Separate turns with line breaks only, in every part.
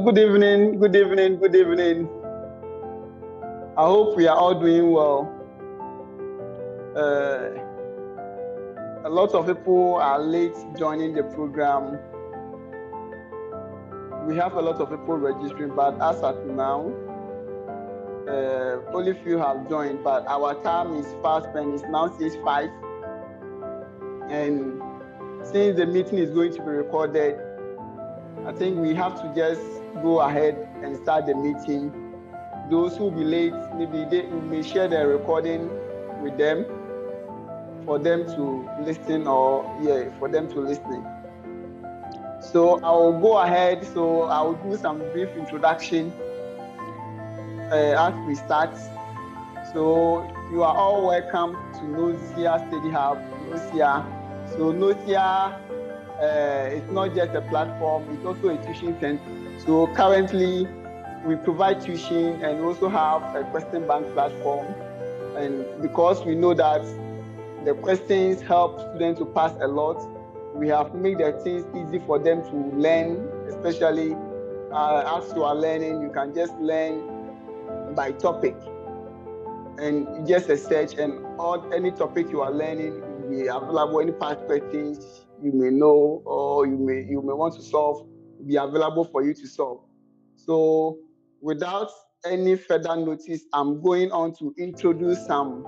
Good evening, good evening, good evening. I hope we are all doing well. A lot of people are late joining the program. We have a lot of people registering, but as at now, only few have joined, but our time is fast and it's now 6:05. And since the meeting is going to be recorded, I think we have to just go ahead and start the meeting. Those who will be late, maybe we may share the recording with them for them to listen for them to listen. So I'll go ahead. So I'll do some brief introduction as we start. So you are all welcome to Knowsia Study Hub, Knowsia. So Knowsia it's not just a platform, it's also a tuition center. So currently we provide tuition and also have a question bank platform. And because we know that the questions help students to pass a lot, we have made the things easy for them to learn, especially as you are learning, you can just learn by topic. And just a search, and any topic you are learning will be available. Any past questions you may know or you may want to solve will be available for you to solve. So without any further notice, I'm going on to introduce some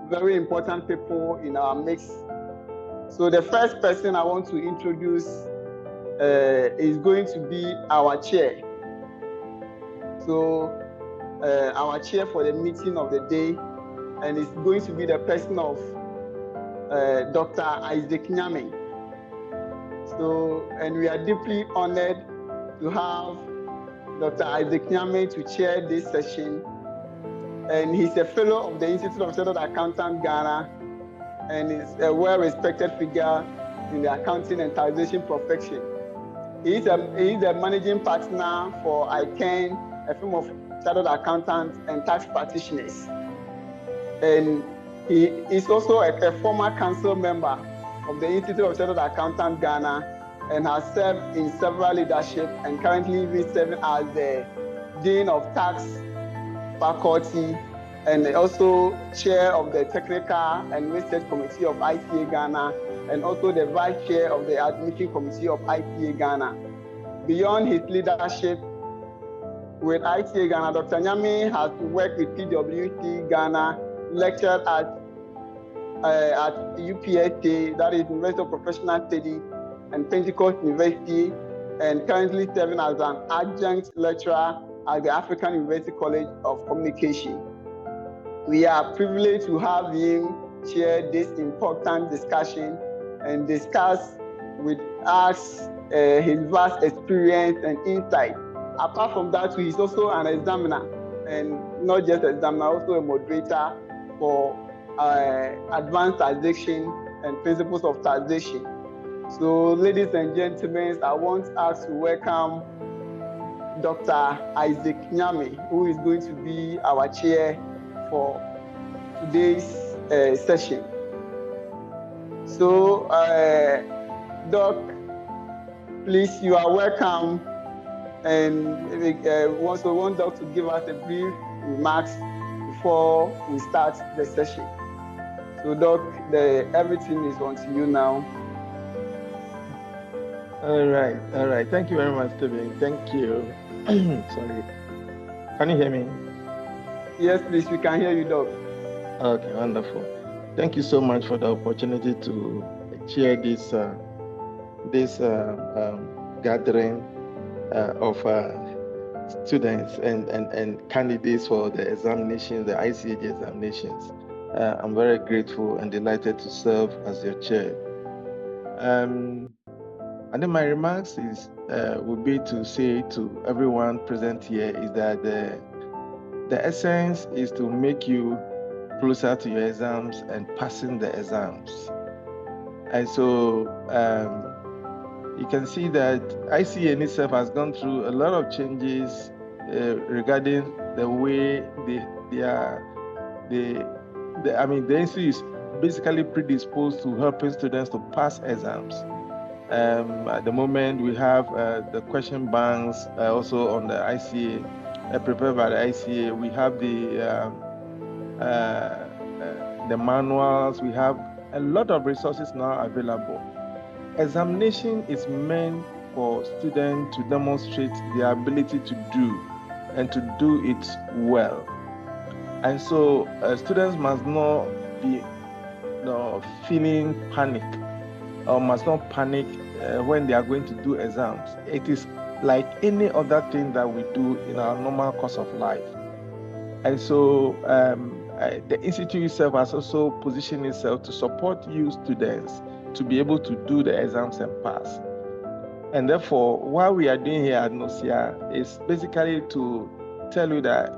very important people in our mix. So the first person I want to introduce is going to be our chair. So our chair for the meeting of the day, and it's going to be the person of Dr. Isaac Nyame. So, and we are deeply honored to have Dr. Isaac Nyame to chair this session. And he's a fellow of the Institute of Chartered Accountants Ghana, and is a well-respected figure in the accounting and taxation profession. He is a managing partner for ICAG, a firm of chartered accountants and tax practitioners. And he is also a former council member of the Institute of Chartered Accountants Ghana and has served in several leadership and currently even serving as the Dean of Tax Faculty and also chair of the Technical and Research Committee of ICAG Ghana and also the vice chair of the Admission Committee of ICAG Ghana. Beyond his leadership with ICAG Ghana, Dr. Nyame has worked with PwC Ghana, lectured at UPSA, that is University of Professional Studies, and Pentecost University, and currently serving as an adjunct lecturer at the African University College of Communication. We are privileged to have him share this important discussion and discuss with us his vast experience and insight. Apart from that, he's also an examiner, and not just an examiner, also a moderator for advanced taxation and principles of taxation. So, ladies and gentlemen, I want us to welcome Dr. Isaac Nyame, who is going to be our chair for today's session. So, Doc, please, you are welcome. And also want Doc to give us a brief remarks before we start the session. So, Doc, everything is on to you now.
All right. Thank you very much, Stephen. Thank you. Sorry. Can you hear me?
Yes, please. We can hear you, Doc.
Okay, wonderful. Thank you so much for the opportunity to chair this gathering of students and candidates for the examinations, the ICAG examinations. I'm very grateful and delighted to serve as your chair. And then my remarks would be to say to everyone present here is that the essence is to make you closer to your exams and passing the exams. And so you can see that ICA in itself has gone through a lot of changes regarding the way the institute is basically predisposed to helping students to pass exams. At the moment, we have the question banks also on the ICA, prepared by the ICA. We have the manuals. We have a lot of resources now available. Examination is meant for students to demonstrate their ability to do and to do it well. And so students must not be feeling panic or must not panic when they are going to do exams. It is like any other thing that we do in our normal course of life. And so the institute itself has also positioned itself to support you students to be able to do the exams and pass. And therefore, what we are doing here at Knowsia is basically to tell you that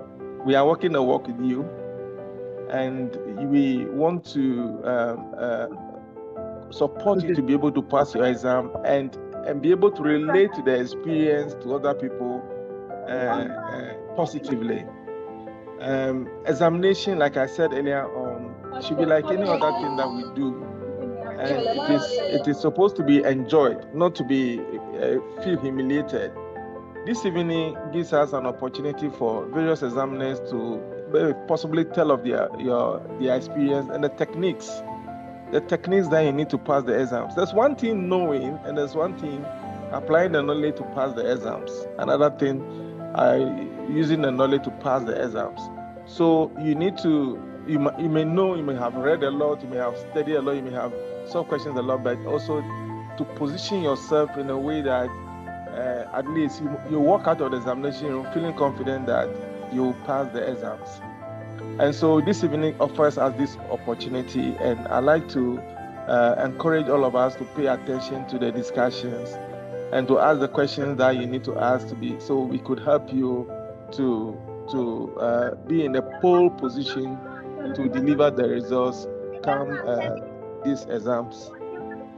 we are working the work with you, and we want to support you to be able to pass your exam and be able to relate to the experience to other people positively. Examination, like I said earlier on, should be like any other thing that we do, and it is supposed to be enjoyed, not to be feel humiliated. This evening gives us an opportunity for various examiners to possibly tell of their experience and the techniques that you need to pass the exams. There's one thing knowing, and there's one thing applying the knowledge to pass the exams. Another thing, using the knowledge to pass the exams. So you need to, you may know, you may have read a lot, you may have studied a lot, you may have solved questions a lot, but also to position yourself in a way that at least you walk out of the examination room feeling confident that you will pass the exams. And so this evening offers us this opportunity, and I'd like to encourage all of us to pay attention to the discussions and to ask the questions that you need to ask so we could help you to be in a pole position to deliver the results come these exams.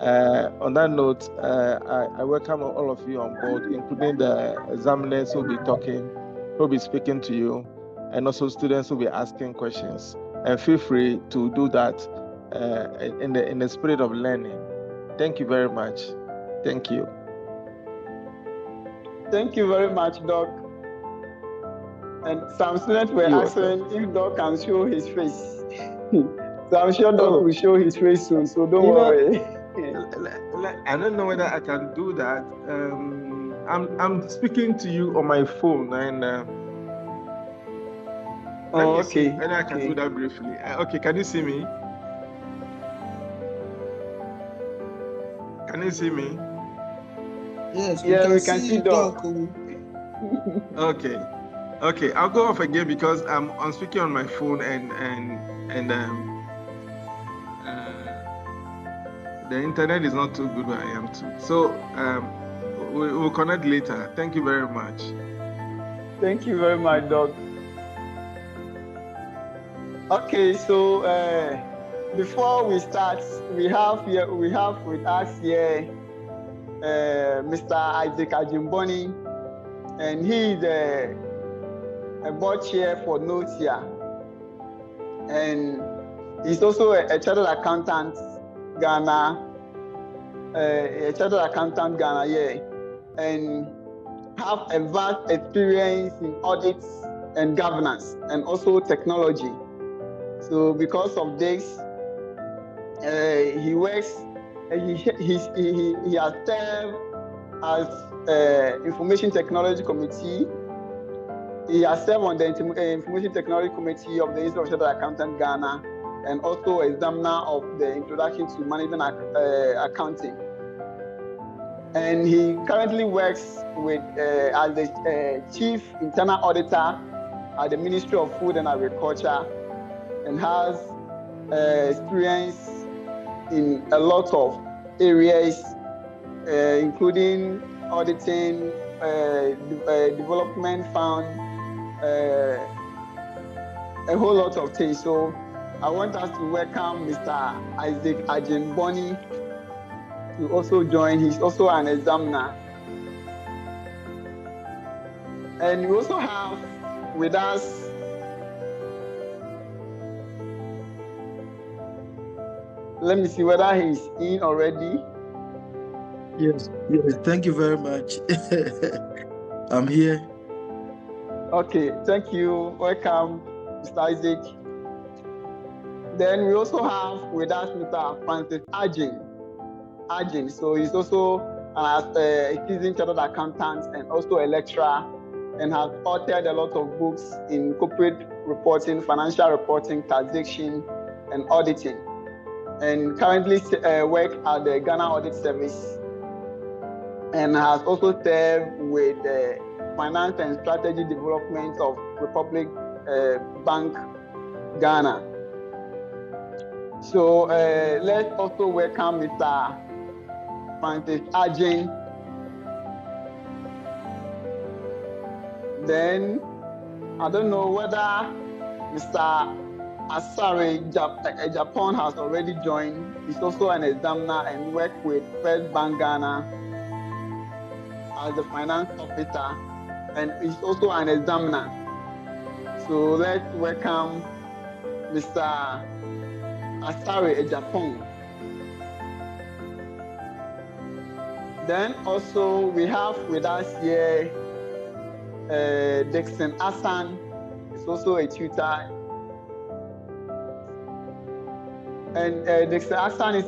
On that note, I welcome all of you on board, including the examiners who will be talking, who will be speaking to you, and also students who will be asking questions. And feel free to do that in the spirit of learning. Thank you very much. Thank you.
Thank you very much, Doc. And some students were asking if Doc can show his face. So I'm sure Doc will show his face soon, so don't worry.
I don't know whether I can do that. I'm speaking to you on my phone, and
okay.
And I can do that briefly. Okay, can you see me? Can you see me?
Yes,
we can see Doc.
Okay, I'll go off again because I'm speaking on my phone, and the internet is not too good where I am too. So we'll connect later. Thank you very much.
Thank you very much, Doc. Okay, so before we start, we have with us here Mr. Isaac Ajimboni, and he is a board chair for Knowsia, and he's also a chartered accountant Ghana, and have a vast experience in audits and governance, and also technology. So because of this, he works. He has served as Information Technology Committee. He has served on the Information Technology Committee of the Institute of Chartered Accountant Ghana, and also examiner of the Introduction to Management Accounting. And he currently works with as the Chief Internal Auditor at the Ministry of Food and Agriculture, and has experience in a lot of areas, including auditing, development fund, a whole lot of things. So I want us to welcome Mr. Isaac Ajimboni to also join. He's also an examiner. And we also have with us let me see whether he's in already.
Yes. Thank you very much. I'm here.
Okay, thank you. Welcome, Mr. Isaac. Then we also have with us Mr. Francis Ajin. So he's also a seasoned chartered accountant and also a lecturer, and has authored a lot of books in corporate reporting, financial reporting, taxation, and auditing, and currently works at the Ghana Audit Service, and has also served with the Finance and Strategy Development of Republic Bank, Ghana. So let's also welcome Mr. Francis Ajin. Then I don't know whether Mr. Asare Japan has already joined. He's also an examiner and worked with First Bank Ghana as the finance officer, and he's also an examiner. So let's welcome Mr. Asare Japan. Then also we have with us here Dixon Asan is also a tutor, and Dixon Asan is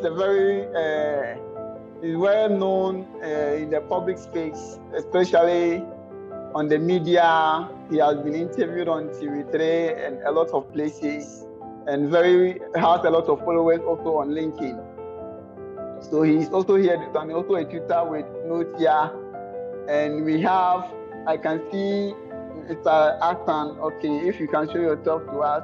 is well known in the public space, especially on the media. He has been interviewed on TV3 and a lot of places, and has a lot of followers also on LinkedIn. So he's also here, and also a tutor with Knowsia. And we have, I can see Mr. Asan. Okay, if you can show yourself to us.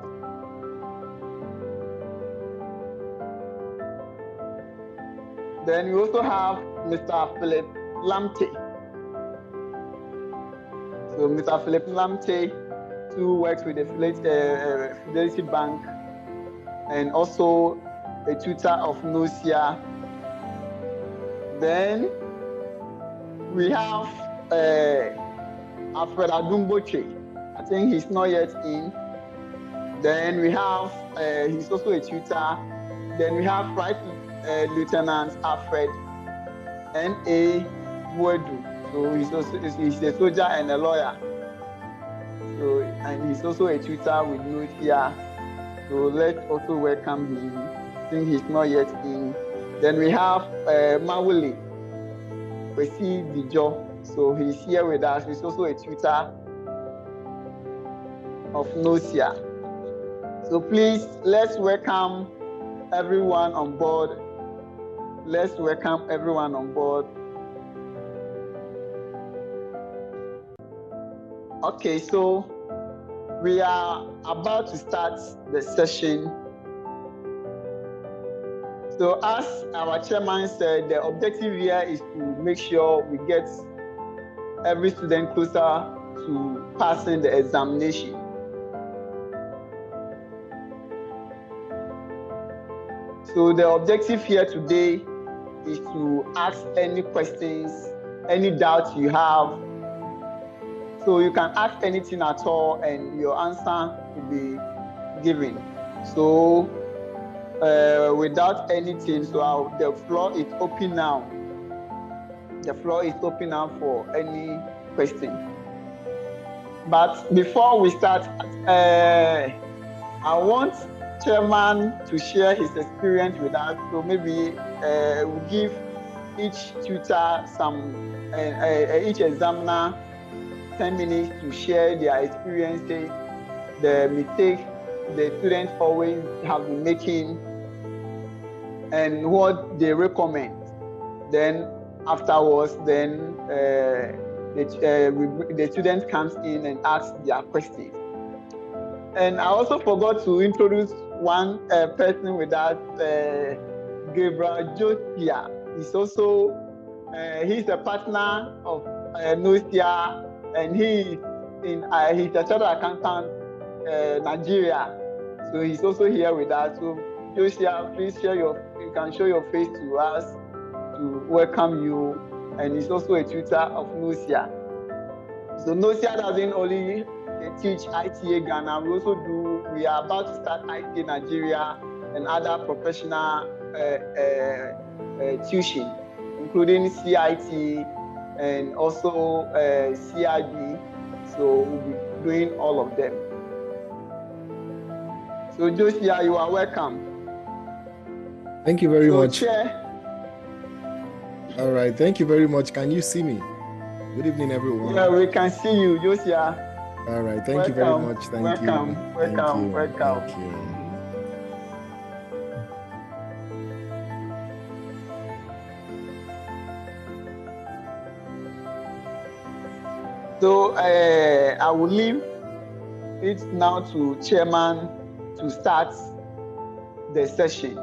Then we also have Mr. Philip Lamte. So Mr. Philip Lamte too works with the Fidelity Bank, and also a tutor of Knowsia. Then we have Alfred Adumboche. I think he's not yet in. Then we have, he's also a tutor. Then we have Right Lieutenant Alfred N.A. Buedu. So he's a soldier and a lawyer. So, and he's also a tutor with Knowsia. So let's also welcome him. I think he's not yet in. Then we have Mawuli Kwesi Dijo. So he's here with us. He's also a tutor of Knowsia. So please, let's welcome everyone on board. Let's welcome everyone on board. Okay, so we are about to start the session. So as our chairman said, the objective here is to make sure we get every student closer to passing the examination. So the objective here today is to ask any questions, any doubts you have. So you can ask anything at all and your answer will be given. So without anything, so the floor is open now. The floor is open now for any question. But before we start, I want Chairman to share his experience with us. So maybe we'll give each tutor each examiner 10 minutes to share their experiences, the mistakes the students always have been making, and what they recommend. Then afterwards, the student comes in and asks their questions. And I also forgot to introduce one person with us, Gabriel Josia. He's also he's a partner of Knowsia, and he's a chartered accountant, Nigeria. So he's also here with us. So Josia, please you can show your face to us to welcome you. And he's also a tutor of Knowsia. So Knowsia doesn't only teach ICAG Ghana, we are about to start ICAG Nigeria and other professional tuition. including CIT and also CIB. So we'll be doing all of them. So Josia, you are welcome.
Thank you very much.
Chair.
All right, thank you very much. Can you see me? Good evening, everyone.
Yeah, we can see you, Josia.
All right, thank you very much. Thank you.
Welcome.
Thank you.
So I will leave it now to Chairman to start the session.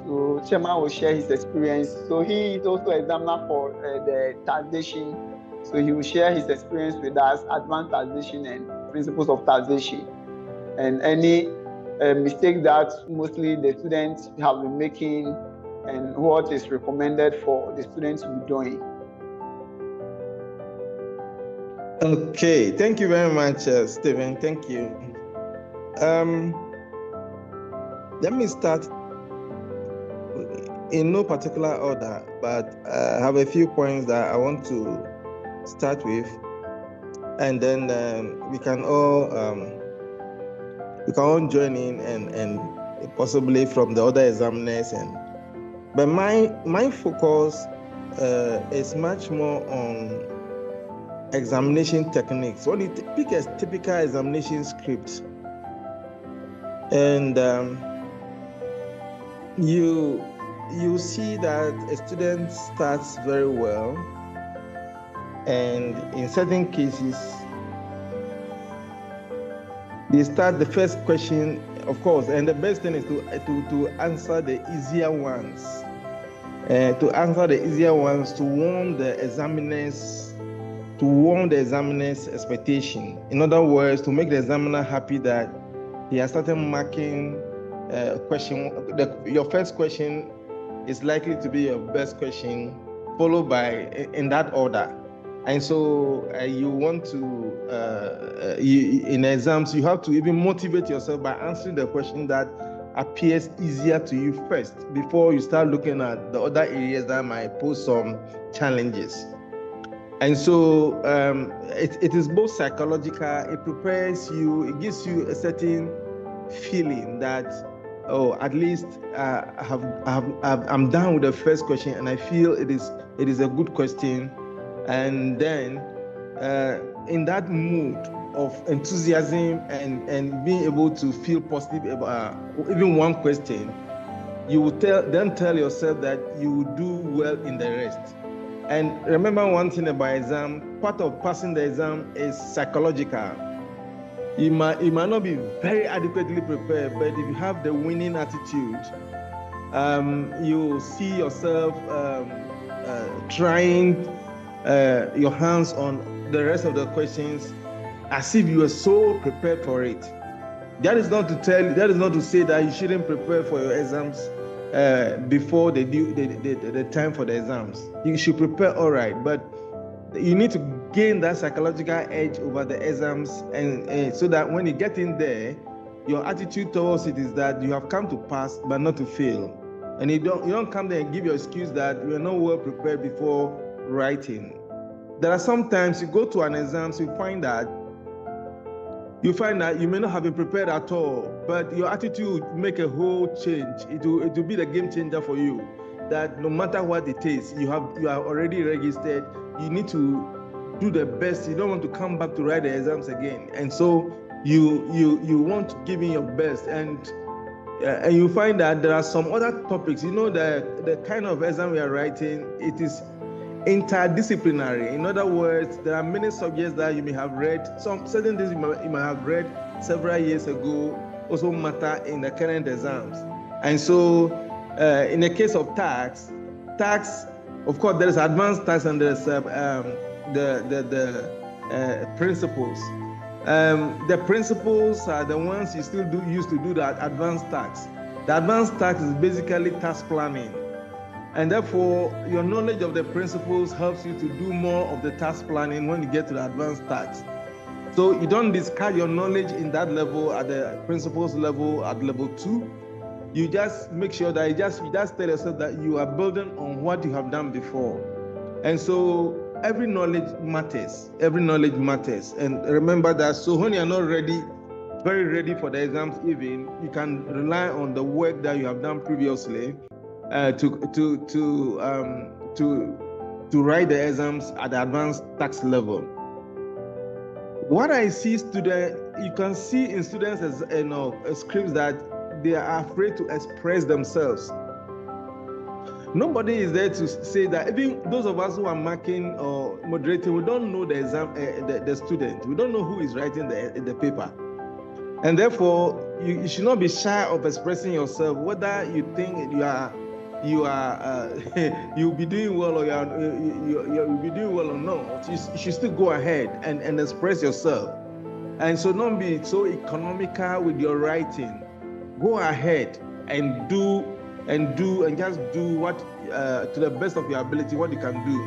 So Chairman will share his experience. So he is also examiner for the taxation. So he will share his experience with us, advanced taxation and principles of taxation, and any mistake that mostly the students have been making and what is recommended for the students to be doing.
Okay, thank you very much, Stephen. Thank you. Let me start in no particular order, but I have a few points that I want to start with, and then we can all join in and possibly from the other examiners. But my focus is much more on examination techniques. When you pick a typical examination script, and you see that a student starts very well, and in certain cases they start the first question, of course, and the best thing is to answer the easier ones, to warm the examiner's expectation. In other words, to make the examiner happy that he has started marking question. Your first question is likely to be your best question, followed by in that order. And so you want to, in exams, you have to even motivate yourself by answering the question that appears easier to you first, before you start looking at the other areas that might pose some challenges. And so it is both psychological, it prepares you, it gives you a certain feeling that, oh, at least I'm done with the first question and I feel it is a good question. And then in that mood of enthusiasm and being able to feel positive about even one question, you will tell yourself that you will do well in the rest. And remember one thing about exam, part of passing the exam is psychological. You might not be very adequately prepared, but if you have the winning attitude, you see yourself trying your hands on the rest of the questions as if you were so prepared for it. That is not to say that you shouldn't prepare for your exams before the time for the exams. You should prepare all right, but you need to gain that psychological edge over the exams, and so that when you get in there, your attitude towards it is that you have come to pass but not to fail, and you don't come there and give your excuse that you are not well prepared before writing. There are sometimes you go to an exam, so you find that you may not have been prepared at all, but your attitude will make a whole change. It will be the game changer for you. That no matter what it is, you are already registered. You need to do the best. You don't want to come back to write the exams again, and so you want to give in your best, and you find that there are some other topics. You know, the kind of exam we are writing, it is interdisciplinary. In other words, there are many subjects that you may have read. Some certain things you might have read several years ago also matter in the current exams. And so in the case of tax, of course, there is advanced tax and there's the principles. The principles are the ones you still use to do the advanced tax. The advanced tax is basically tax planning. And therefore, your knowledge of the principles helps you to do more of the tax planning when you get to the advanced tax. So you don't discard your knowledge in that level, at the principles level, at level 2. you just make sure that you just tell yourself that you are building on what you have done before. And so every knowledge matters. Every knowledge matters. And remember that, so when you are not very ready for the exams even, you can rely on the work that you have done previously to write the exams at the advanced tax level. What I see you can see in students as scripts that they are afraid to express themselves. Nobody is there to say that. Even those of us who are marking or moderating, we don't know the exam, the student. We don't know who is writing the paper, and therefore you should not be shy of expressing yourself. Whether you think you'll be doing well or you'll be doing well or not, you should still go ahead and express yourself. And so don't be so economical with your writing. Go ahead and just do what to the best of your ability, what you can do.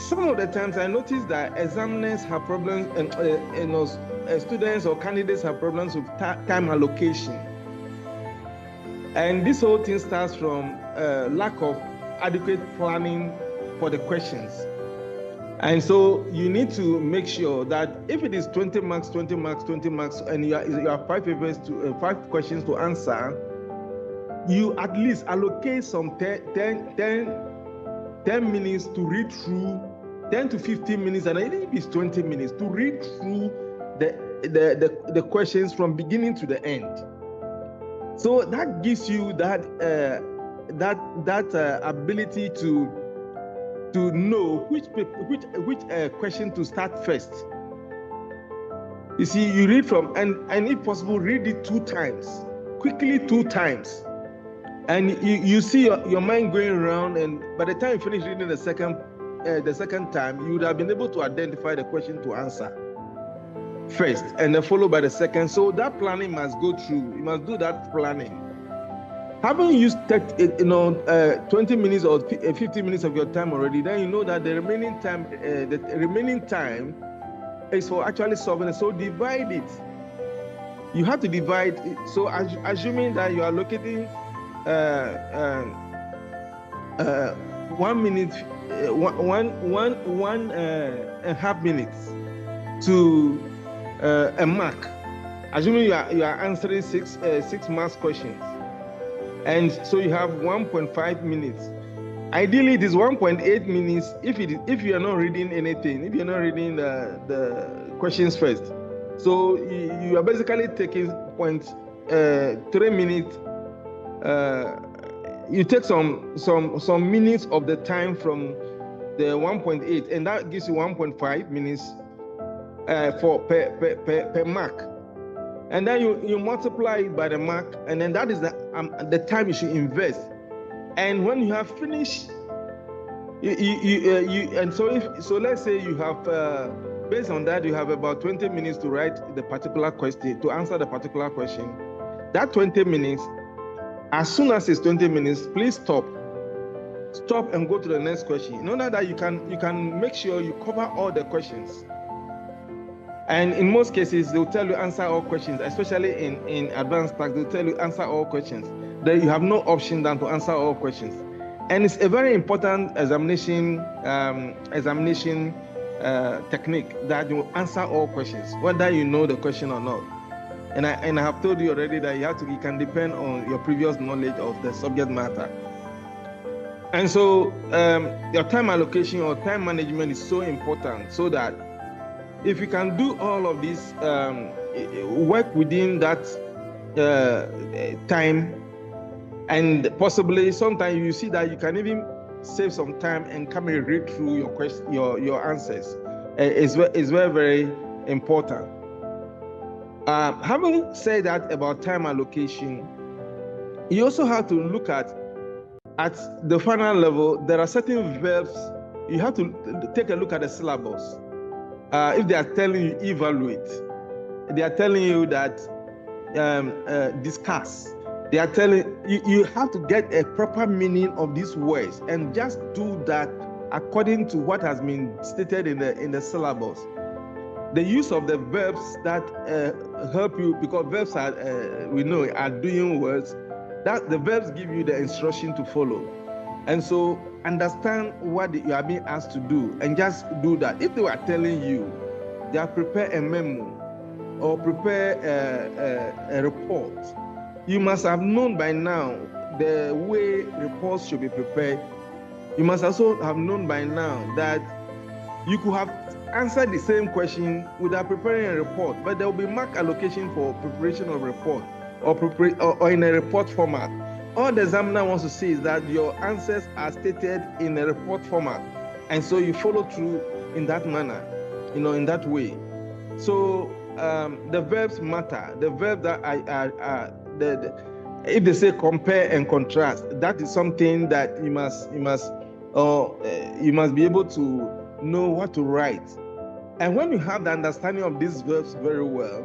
Some of the times I notice that examiners have problems, and students or candidates have problems with time allocation. And this whole thing starts from lack of adequate planning for the questions. And so you need to make sure that if it is 20 marks, and you have 5 papers to 5 questions to answer, you at least allocate some 10 minutes to read through, 10 to 15 minutes, and even if it's 20 minutes to read through the questions from beginning to the end. So that gives you that ability to know which question to start first. You see, you read from and if possible, read it 2 times, quickly 2 times, and you see your mind going around. And by the time you finish reading the second time, you would have been able to identify the question to answer first, and then followed by the second. So that planning must go through. You must do that planning. Having used 20 minutes or 15 minutes of your time already, then you know that the remaining time is for actually solving it. So divide it. You have to divide it. So assuming that you are allocating 1 minute, one and a half minutes to a mark. Assuming you are answering 6 marks questions, and so you have 1.5 minutes. Ideally, it is 1.8 minutes if you are not reading anything, if you're not reading the questions first. So you are basically taking 0.3 minutes. You take some minutes of the time from the 1.8, and that gives you 1.5 minutes per mark. And then you multiply it by the mark, and then that is the time you should invest. And when you have finished, so let's say you have based on that you have about 20 minutes to write the particular question, to answer the particular question. That 20 minutes, as soon as it's 20 minutes, please stop and go to the next question, in order that you can make sure you cover all the questions. And in most cases, they'll tell you answer all questions, especially in advanced tax, they'll tell you answer all questions. Then you have no option than to answer all questions. And it's a very important examination technique that you answer all questions, whether you know the question or not. And I have told you already that you can depend on your previous knowledge of the subject matter. And so your time allocation or time management is so important, so that if you can do all of this, work within that time, and possibly sometimes you see that you can even save some time and come and read through your answers. It's very, very important. Having said that about time allocation, you also have to look at the final level. There are certain verbs you have to take a look at the syllabus. If they are telling you evaluate, they are telling you that discuss, they are telling you have to get a proper meaning of these words, and just do that according to what has been stated in the syllabus. the use of the verbs that help you, because verbs are, we know, are doing words, that the verbs give you the instruction to follow. And so understand what you are being asked to do and just do that. If they were telling you, they are prepare a memo or prepare a report, you must have known by now the way reports should be prepared. You must also have known by now that you could have answered the same question without preparing a report, but there will be mark allocation for preparation of report or in a report format. All the examiner wants to see is that your answers are stated in a report format, and so you follow through in that manner, in that way. So the verbs matter. The verbs that if they say compare and contrast, that is something that you must be able to know what to write. And when you have the understanding of these verbs very well,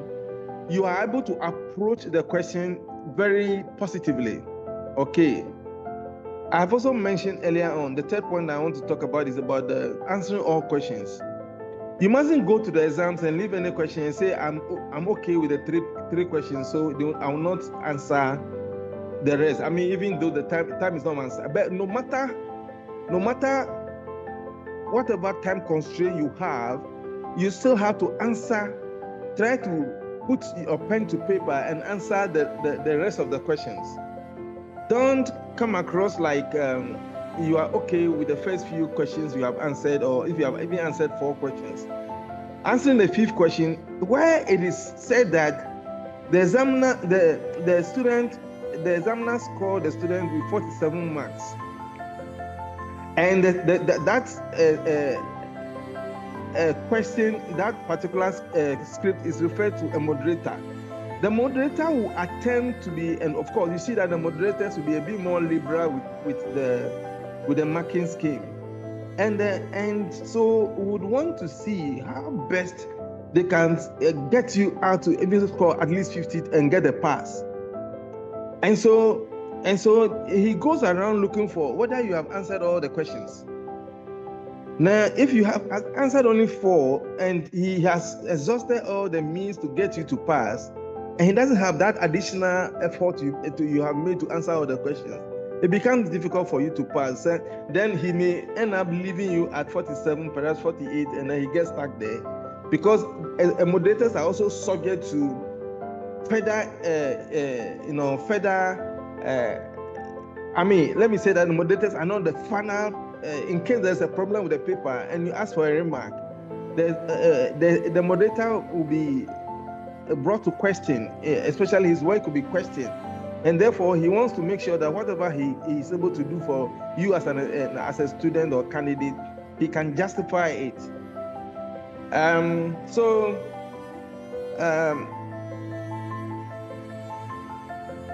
you are able to approach the question very positively. Okay. I've also mentioned earlier on, the third point I want to talk about is about the answering all questions. You mustn't go to the exams and leave any question and say, I'm okay with the three questions, so I will not answer the rest. I mean, even though the time is not answered, but no matter whatever time constraint you have, you still have to answer. Try to put your pen to paper and answer the rest of the questions. Don't come across like you are okay with the first few questions you have answered, or if you have even answered 4 questions. Answering the 5th question, where it is said that the examiner, the examiner scored the student with 47 marks, and that's a question, that particular script is referred to a moderator. The moderator will attempt to be, and of course, you see that the moderators will be a bit more liberal with the marking scheme, and so we would want to see how best they can get you out to even score at least 50 and get a pass. And so he goes around looking for whether you have answered all the questions. Now, if you have answered only 4 and he has exhausted all the means to get you to pass, and he doesn't have that additional effort you have made to answer all the questions, it becomes difficult for you to pass. Then he may end up leaving you at 47, perhaps 48, and then he gets stuck there. Because moderators are also subject to further, let me say that the moderators are not the final, in case there's a problem with the paper and you ask for a remark, the moderator will be brought to question, especially his work will be questioned, and therefore he wants to make sure that whatever he is able to do for you as a student or candidate, he can justify it.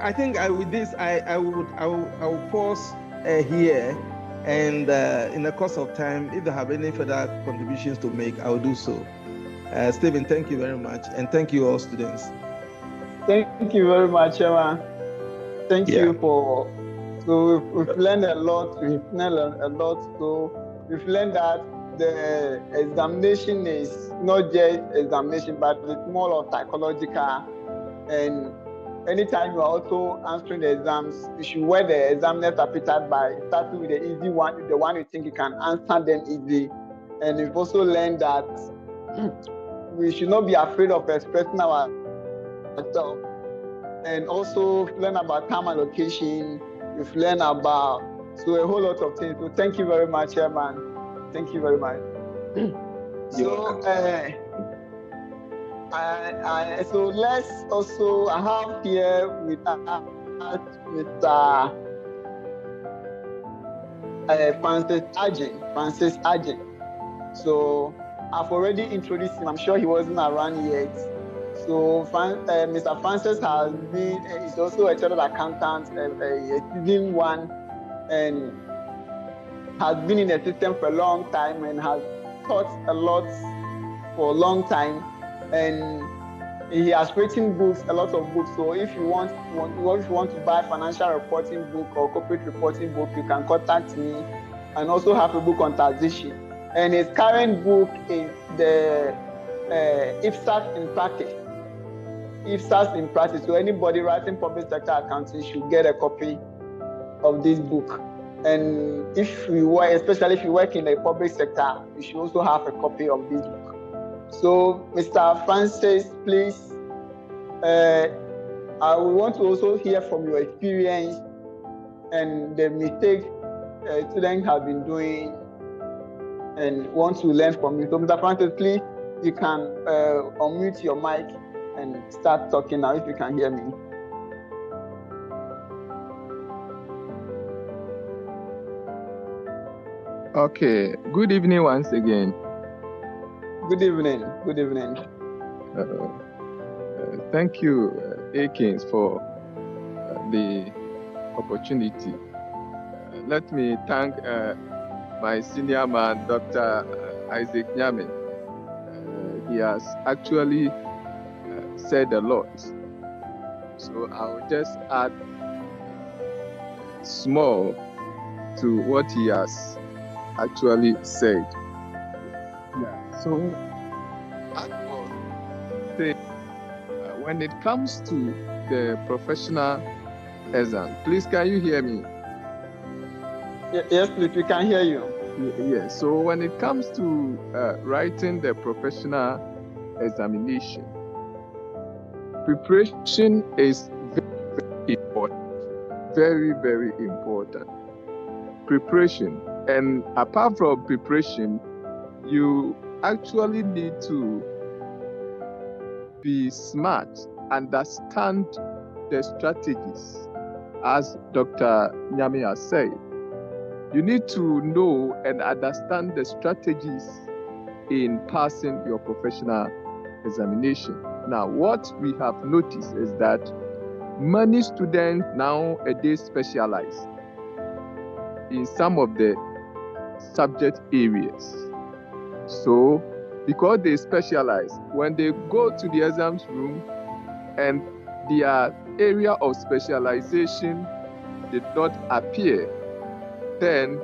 I think with this I will pause here, and in the course of time, if they have any further contributions to make, I will do so. Stephen, thank you very much, and thank you all students.
Thank you very much, Emma. Thank you for. So we've learned a lot. So we've learned that the examination is not just examination, but it's more of psychological. And anytime you are also answering the exams, you should wear the examiner's appetite by starting with the easy one, the one you think you can answer them easily. And we've also learned that we should not be afraid of expressing ourselves. And also learn about time allocation. We've learned about a whole lot of things. So thank you very much, Chairman. Thank you very much. So let's also, I have here with Francis Agent. So I've already introduced him. I'm sure he wasn't around yet. So Mr. Francis is also a chartered accountant, a seasoned one, and has been in the system for a long time and has taught a lot for a long time. And he has written books, a lot of books. So if you want to buy financial reporting book or corporate reporting book, you can contact me. And also have a book on taxation. And his current book is IFSAS in practice. IFSAS in practice. So anybody writing public sector accounting should get a copy of this book. And if you work, especially if you work in the public sector, you should also have a copy of this book. So, Mr. Francis, please, I want to also hear from your experience and the mistakes students have been doing and want to learn from you. So, Mr. Francis, please, you can unmute your mic and start talking now if you can hear me.
Okay, good evening once again.
Good evening. Good evening.
Thank you, Akins, for the opportunity. Let me thank my senior man, Dr. Isaac Nyamin. He has actually said a lot. So I'll just add small to what he has actually said. Yeah. So I will say when it comes to the professional exam, please can you hear me?
Yes, please, we can hear you.
Yes. So when it comes to writing the professional examination, preparation is very important. Very, very important. Preparation. And apart from preparation, you actually need to be smart, understand the strategies, as Dr. Nyami has said. You need to know and understand the strategies in passing your professional examination. Now, what we have noticed is that many students nowadays specialize in some of the subject areas. So, because they specialize, when they go to the exams room and their area of specialization did not appear, then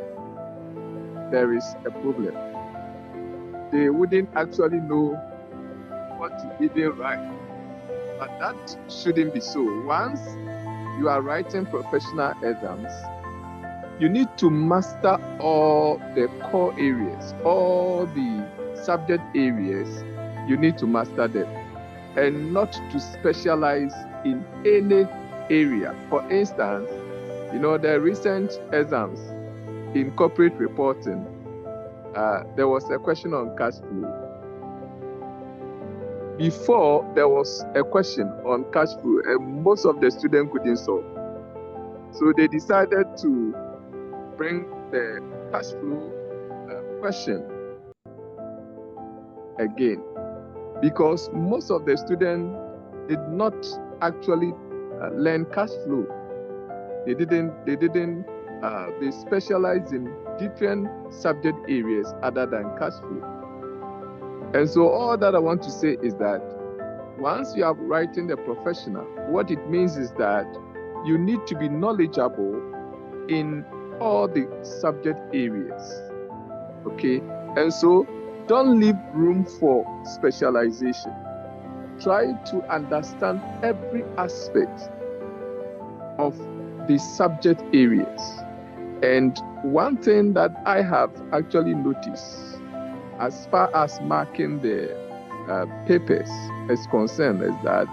there is a problem. They wouldn't actually know what to even write. But that shouldn't be so. Once you are writing professional exams, you need to master all the core areas, all the subject areas. You need to master them and not to specialize in any area. For instance, the recent exams in corporate reporting, there was a question on cash flow. Before, there was a question on cash flow and most of the students couldn't solve. So they decided to bring the cash flow question again, because most of the students did not actually learn cash flow. They specialize in different subject areas other than cash flow. And so all that I want to say is that once you are writing the professional, what it means is that you need to be knowledgeable in all the subject areas. Okay? And so don't leave room for specialization. Try to understand every aspect of the subject areas. And one thing that I have actually noticed as far as marking the papers is concerned is that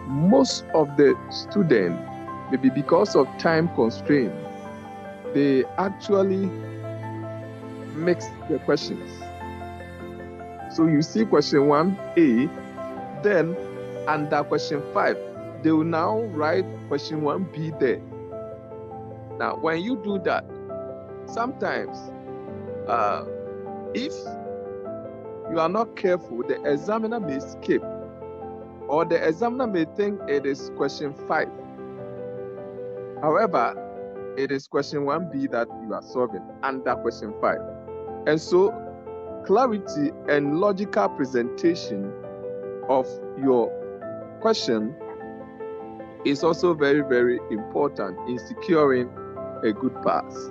most of the students, maybe because of time constraint, they actually mix the questions. So you see question 1A, then under question 5, they will now write question 1B there. Now, when you do that, sometimes if you are not careful, the examiner may skip, or the examiner may think it is question 5. However, it is question 1B that you are solving under question 5. And so, clarity and logical presentation of your question is also very, very important in securing a good pass.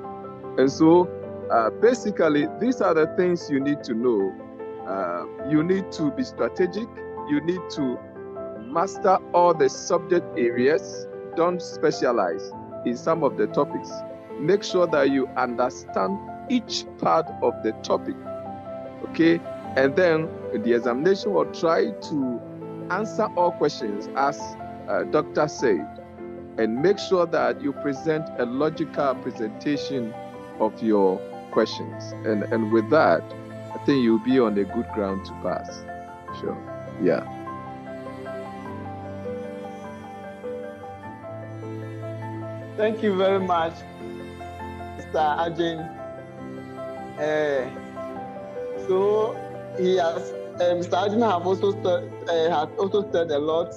And so, basically, these are the things you need to know you need to be strategic. You need to master all the subject areas. Don't specialize in some of the topics. Make sure that you understand each part of the topic, okay? And then the examination will try to answer all questions, as Doctor said, and make sure that you present a logical presentation of your questions. And with that, I think you'll be on a good ground to pass. Sure. Yeah.
Thank you very much, Mr. Ajin. So he has, Mr. Ajin has also said a lot.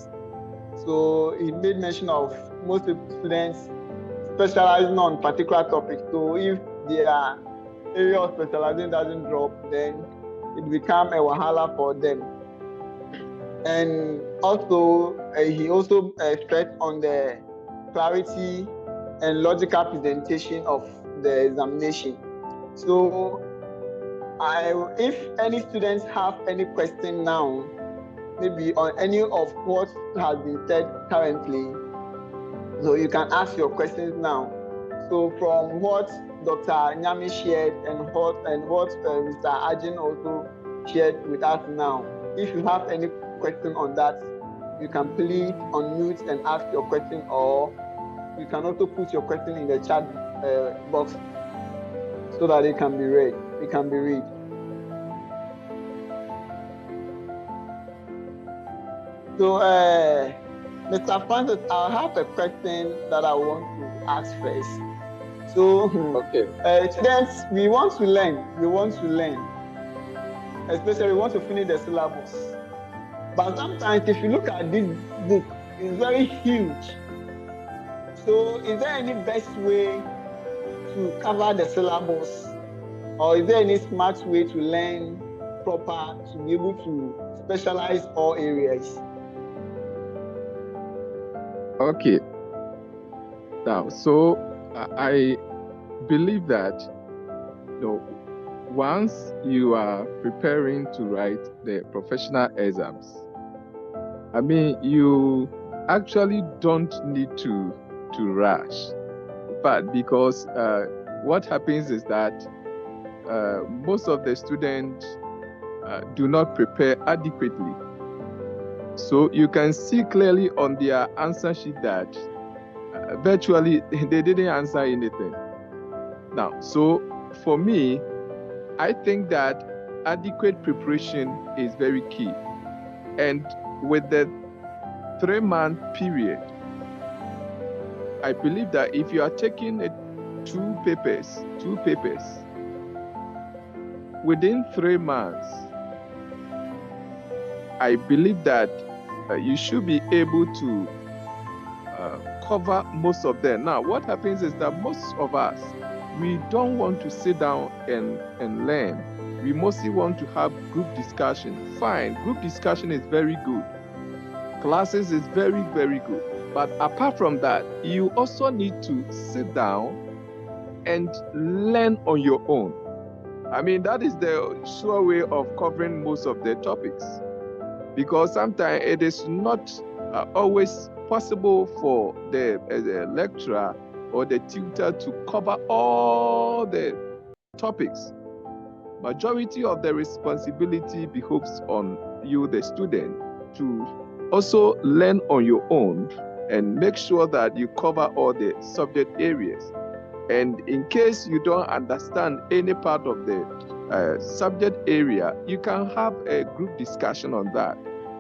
So he made mention of most students specializing on particular topics. So if their area of specialization doesn't drop, then it becomes a wahala for them. And also, he also stressed on the clarity and logical presentation of the examination. So if any students have any question now, maybe on any of what has been said currently, so you can ask your questions now. So from what Dr. Nyami shared and what Mr. Ajin also shared with us now, if you have any question on that, you can please unmute and ask your question, or you can also put your question in the chat box so that it can be read. So, Mr. Francis, I have a question that I want to ask first. So,
okay.
Students, we want to learn, especially we want to finish the syllabus. But sometimes, if you look at this book, it's very huge. So, is there any best way to cover the syllabus, or is there any smart way to learn proper to be able to specialize all areas?
Okay. Now, so I believe that once you are preparing to write the professional exams, I mean, you actually don't need to rush. But because what happens is that most of the students do not prepare adequately. So you can see clearly on their answer sheet that virtually they didn't answer anything. Now, so for me, I think that adequate preparation is very key. And with the 3-month period, I believe that if you are taking two papers, within 3 months, I believe that you should be able to cover most of them. Now, what happens is that most of us, we don't want to sit down and learn. We mostly want to have group discussion. Fine, group discussion is very good. Classes is very, very good. But apart from that, you also need to sit down and learn on your own. I mean, that is the sure way of covering most of the topics. Because sometimes it is not always possible for the lecturer or the tutor to cover all the topics. Majority of the responsibility behoves on you, the student, to also learn on your own and make sure that you cover all the subject areas. And in case you don't understand any part of the subject area, you can have a group discussion on that.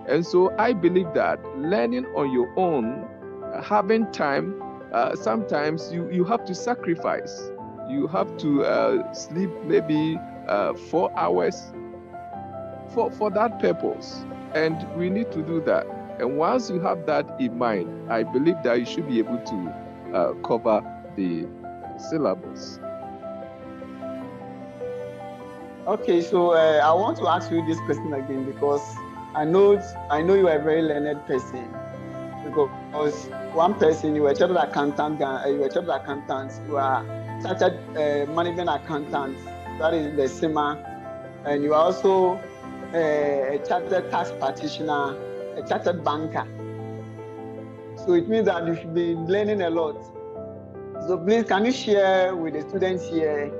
And so I believe that learning on your own, having time, sometimes you have to sacrifice. You have to sleep maybe 4 hours for that purpose. And we need to do that. And once you have that in mind, I believe that you should be able to cover the syllabus.
Okay, so I want to ask you this question again, because I know you are a very learned person. Because one person, you are a chartered accountant, you are chartered management accountant, that is the CIMA, and you are also a chartered tax practitioner, a chartered banker. So it means that you should be learning a lot. So please, can you share with the students here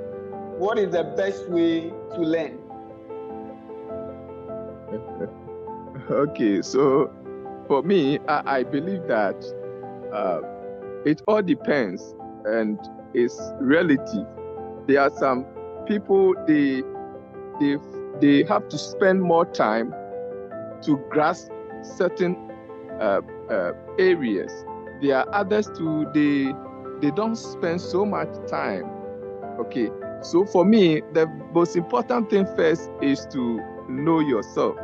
what is the best way to learn?
Okay, so for me, I believe that it all depends and is relative. There are some people they have to spend more time to grasp certain areas. There are others too, they don't spend so much time. Okay, so for me, the most important thing first is to know yourself.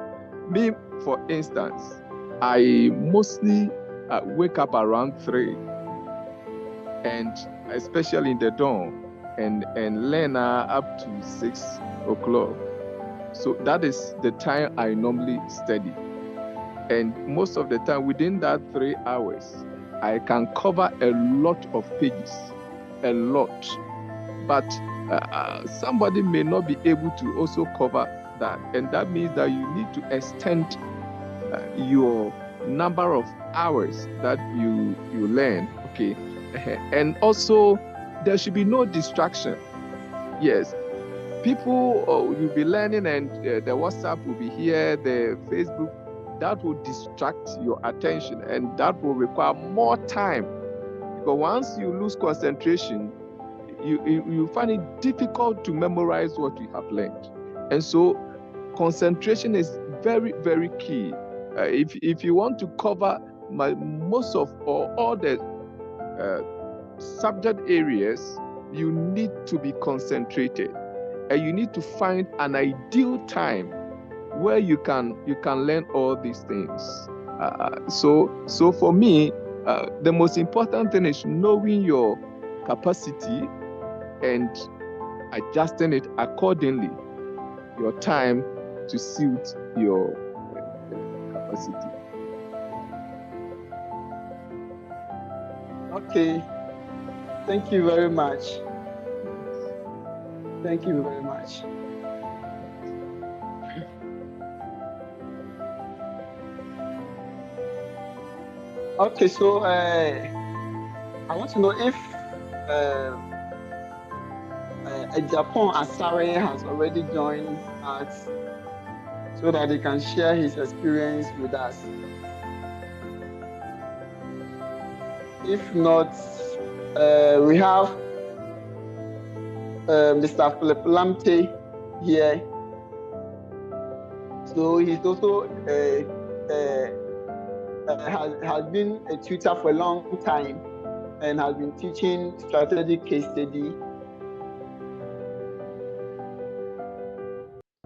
Me, for instance, I mostly wake up around 3, and especially in the dawn, and learn up to 6 o'clock. So that is the time I normally study. And most of the time, within that 3 hours, I can cover a lot of pages, a lot. But somebody may not be able to also cover that. And that means that you need to extend your number of hours that you learn, okay? And also, there should be no distraction. Yes, people, you'll be learning and the WhatsApp will be here, the Facebook, that will distract your attention and that will require more time. Because once you lose concentration, you find it difficult to memorize what you have learned. And so concentration is very, very key. If you want to cover most of or all the subject areas, you need to be concentrated, and you need to find an ideal time where you can learn all these things. So for me, the most important thing is knowing your capacity and adjusting it accordingly, your time to suit your capacity.
Okay, thank you very much. Thank you very much. Okay, so I want to know if Japan Asare has already joined us so that he can share his experience with us. If not, we have Mr. Philip Lamte here. So he's also has been a tutor for a long time and has been teaching strategic case study.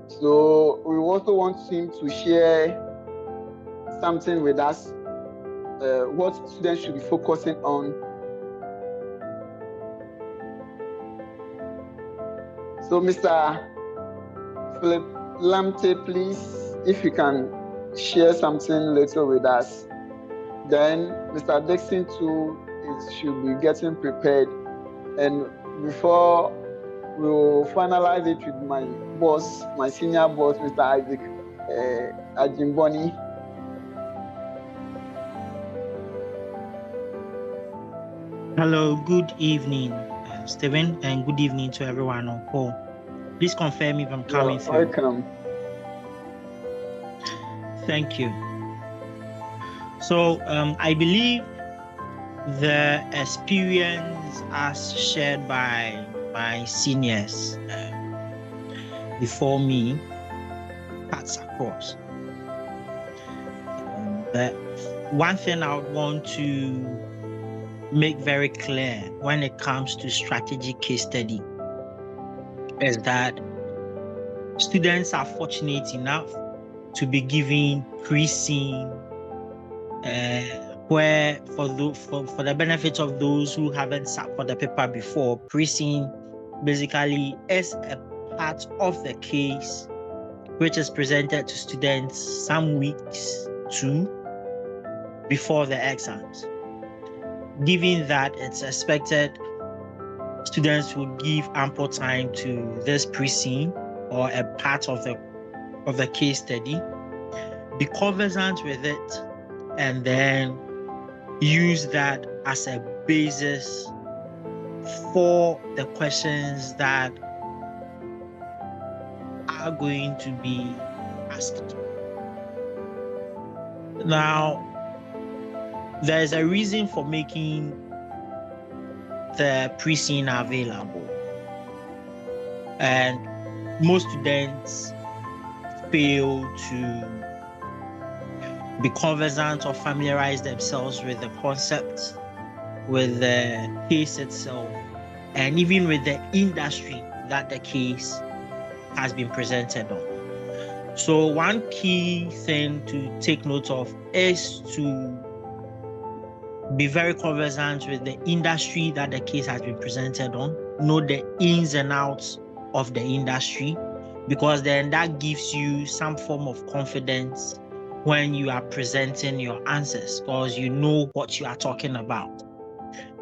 So we also want him to share something with us, what students should be focusing on. So Mr. Philip Lamte, please, if you can share something little with us. Then Mr. Dixon too should be getting prepared. And before we'll finalize it with my boss, my senior boss, Mr. Isaac Ajimboni.
Hello, good evening, Stephen, and good evening to everyone on call. Please confirm if I'm coming through.
Welcome.
Thank you. So I believe the experience as shared by my seniors before me cuts across. But one thing I would want to make very clear when it comes to strategic case study is that students are fortunate enough to be given pre-scene, where for the benefit of those who haven't sat for the paper before, pre-scene basically is a part of the case which is presented to students some weeks before the exams. Given that it's expected students will give ample time to this pre-scene or a part of the of the case study, be conversant with it, and then use that as a basis for the questions that are going to be asked. Now, there's a reason for making the pre-CIMA available, and most students fail to be conversant or familiarize themselves with the concepts, with the case itself, and even with the industry that the case has been presented on. So one key thing to take note of is to be very conversant with the industry that the case has been presented on, know the ins and outs of the industry, because then that gives you some form of confidence when you are presenting your answers, because you know what you are talking about.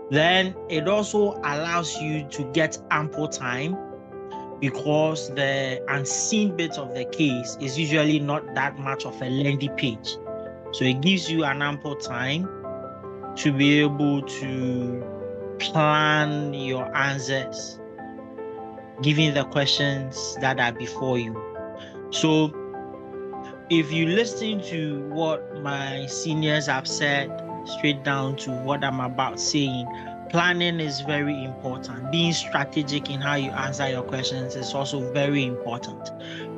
Then it also allows you to get ample time, because the unseen bit of the case is usually not that much of a lengthy page. So it gives you an ample time to be able to plan your answers, given the questions that are before you. So if you listen to what my seniors have said, straight down to what I'm about saying, planning is very important. Being strategic in how you answer your questions is also very important.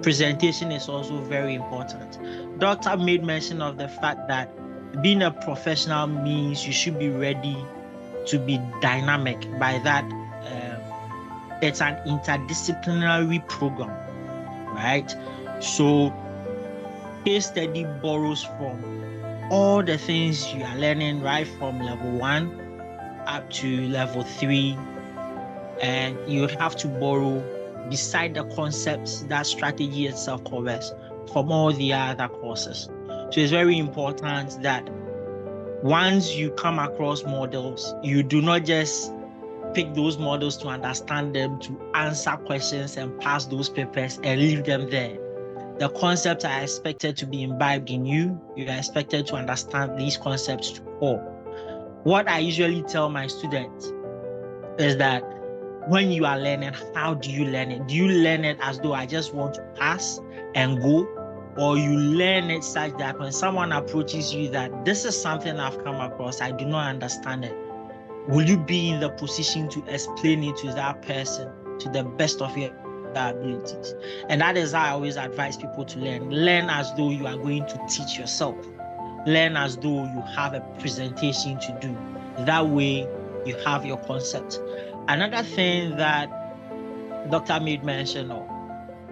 Presentation is also very important. Doctor made mention of the fact that being a professional means you should be ready to be dynamic. By that, it's an interdisciplinary program, right? So case study borrows from all the things you are learning right from level 1 up to level 3, and you have to borrow, beside the concepts that strategy itself covers, from all the other courses. So it's very important that once you come across models, you do not just pick those models to understand them, to answer questions and pass those papers and leave them there. The concepts are expected to be imbibed in you. You are expected to understand these concepts to core. What I usually tell my students is that when you are learning, how do you learn it? Do you learn it as though I just want to pass and go? Or you learn it such that when someone approaches you that this is something I've come across, I do not understand it, will you be in the position to explain it to that person to the best of your abilities? And that is how I always advise people to learn. Learn as though you are going to teach yourself. Learn as though you have a presentation to do. That way you have your concept. Another thing that Dr. made mention of,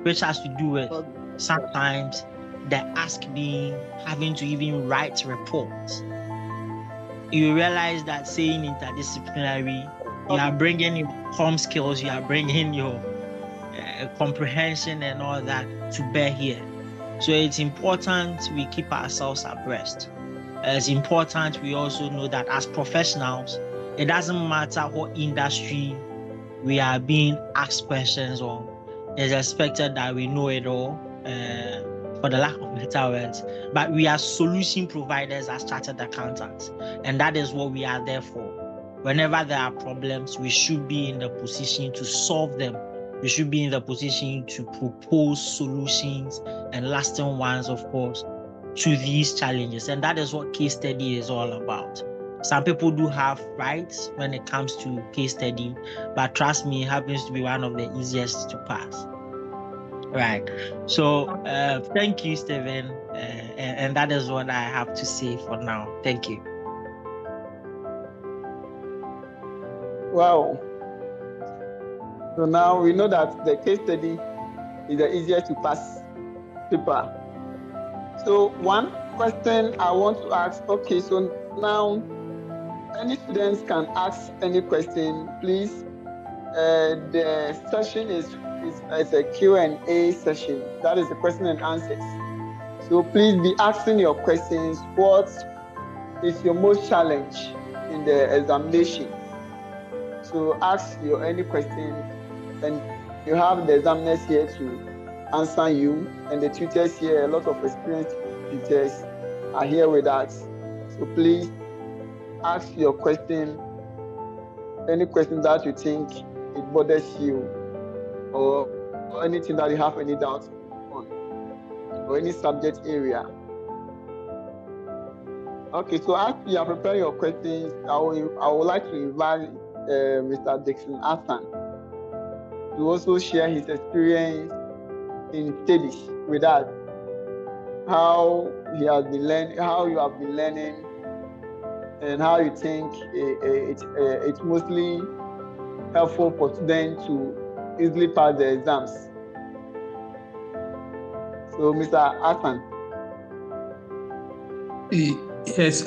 which has to do with sometimes the ask being having to even write reports. You realize that saying interdisciplinary, you are bringing your comm skills, you are bringing your comprehension and all that to bear here. So it's important we keep ourselves abreast. It's important we also know that as professionals, it doesn't matter what industry we are being asked questions on. It's expected that we know it all, for the lack of better words. But we are solution providers as chartered accountants, and that is what we are there for. Whenever there are problems, we should be in the position to solve them. We should be in the position to propose solutions, and lasting ones, of course, to these challenges. And that is what case study is all about. Some people do have rights when it comes to case study, but trust me, it happens to be one of the easiest to pass. Right. So thank you, Stephen. And that is what I have to say for now. Thank you.
Wow. So now we know that the case study is the easiest to pass paper. So one question I want to ask, okay, so now any students can ask any question, please. The session is a Q&A session. That is the question and answers. So please be asking your questions. What is your most challenge in the examination? So ask your any question, and you have the examiners here to answer you, and the tutors here, a lot of experienced tutors are here with us. So please ask your question, any question that you think it bothers you, or anything that you have any doubt on, or any subject area. Okay, so as you are preparing your questions, I would like to invite Mr. Dixon Asan to also share his experience in studies with us, how he has been learning, how you have been learning, and how you think it's mostly helpful for students to easily pass the exams. So, Mr. Asan.
Yes,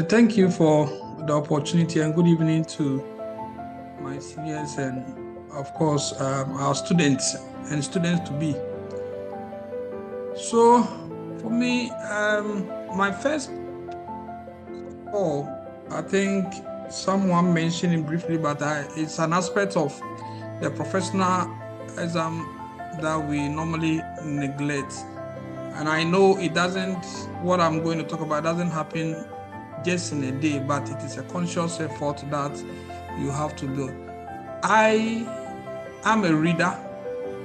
thank you for the opportunity, and good evening to my seniors and, of course, our students and students to be. So, for me, my first call, I think someone mentioned it briefly, but it's an aspect of the professional exam that we normally neglect. And I know it doesn't, what I'm going to talk about doesn't happen just in a day, but it is a conscious effort that you have to do. I am a reader,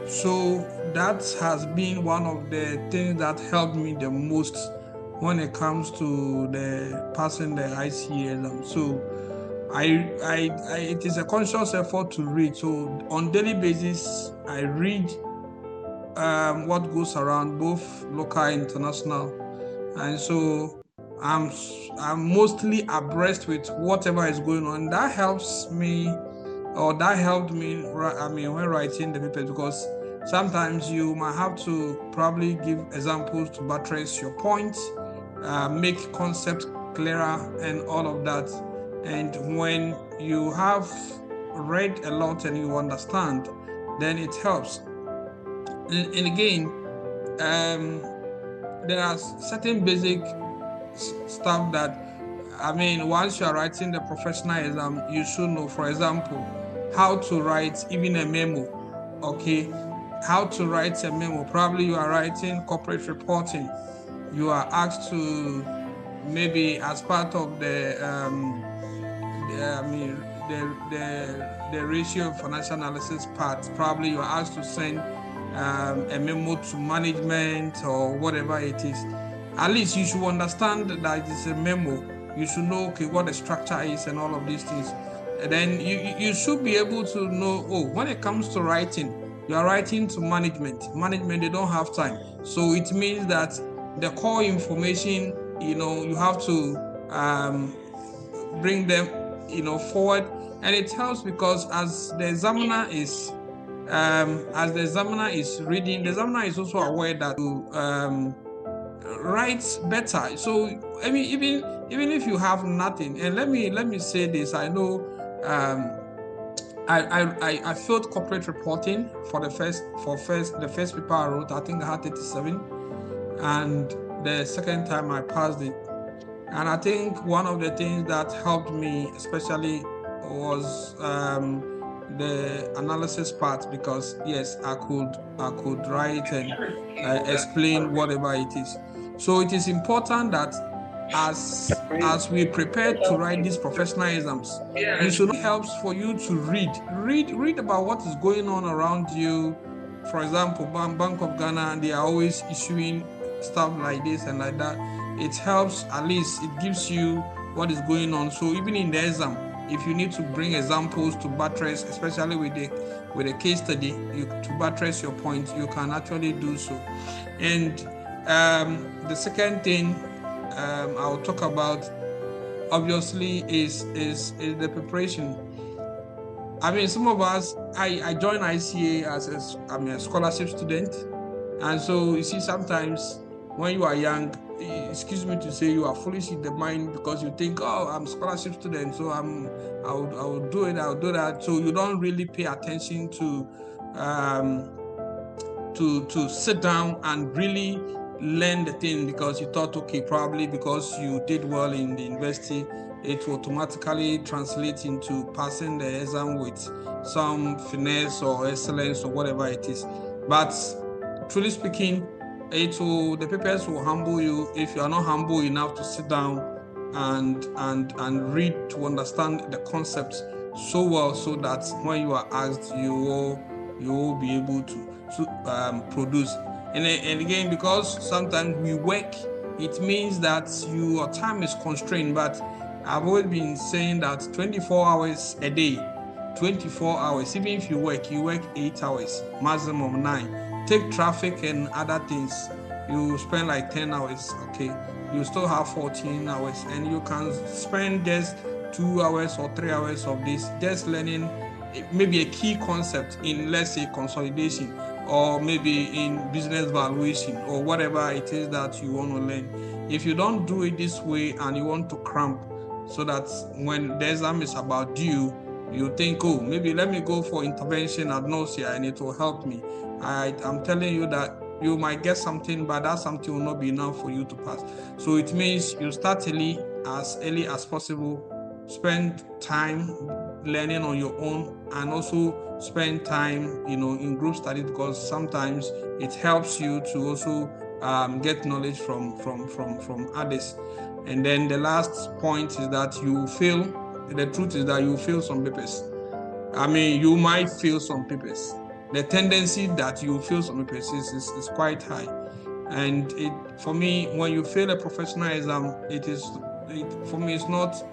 so that has been one of the things that helped me the most when it comes to the passing the ICAG exam. So it is a conscious effort to read. So on daily basis, I read what goes around, both local and international, and so I'm mostly abreast with whatever is going on. That helps me, or that helped me, when writing the papers, because sometimes you might have to probably give examples to buttress your points, make concepts clearer and all of that. And when you have read a lot and you understand, then it helps. And again, there are certain basic stuff that, once you are writing the professional exam, you should know. For example, how to write even a memo. Okay, how to write a memo. Probably you are writing corporate reporting. You are asked to, maybe as part of the ratio of financial analysis part, probably you are asked to send a memo to management or whatever it is. At least you should understand that it's a memo. You should know, okay, what the structure is and all of these things. And then you should be able to know, when it comes to writing, you are writing to management. Management, they don't have time. So it means that the core information, you have to bring them, forward. And it helps because as the examiner is reading, the examiner is also aware that to write better. So even if you have nothing, and let me say this, I know I failed corporate reporting for the first paper I wrote. I think I had 37, and the second time I passed it. And I think one of the things that helped me especially was the analysis part, because yes, I could write and explain whatever it is. So it is important that as we prepare to write these professional exams, it should helps for you to read about what is going on around you. For example, Bank of Ghana, they are always issuing stuff like this and like that. It helps, at least it gives you what is going on. So even in the exam, if you need to bring examples to buttress, especially with the case study, to buttress your point, you can actually do so. And the second thing I'll talk about, obviously, is the preparation. Some of us, I joined ICA as a scholarship student, and so you see, sometimes when you are young, excuse me to say, you are foolish in the mind, because you think, I'm a scholarship student, so I'll do it, I'll do that. So you don't really pay attention to sit down and really learn the thing, because you thought, okay, probably because you did well in the university, it will automatically translate into passing the exam with some finesse or excellence or whatever it is. But truly speaking, the papers will humble you if you are not humble enough to sit down and read to understand the concepts so well, so that when you are asked, you will be able to produce. And again, because sometimes we work, it means that your time is constrained. But I've always been saying that 24 hours a day, 24 hours, even if you work 8 hours, maximum 9. Take traffic and other things, you spend like 10 hours, okay? You still have 14 hours, and you can spend just 2 hours or 3 hours of this just learning maybe a key concept in, let's say, consolidation, or maybe in business valuation, or whatever it is that you want to learn. If you don't do it this way and you want to cramp, so that when the exam is about due, you think, oh, maybe let me go for intervention at Knowsia and it will help me. I'm telling you that you might get something, but that something will not be enough for you to pass. So it means you start early as possible, spend time learning on your own, and also spend time, in group studies, because sometimes it helps you to also get knowledge from others. And then the last point is that the truth is that you fail some papers. I mean, you might fail some papers. The tendency that you fail some papers is quite high. And for me, when you fail a professional exam, for me, it's not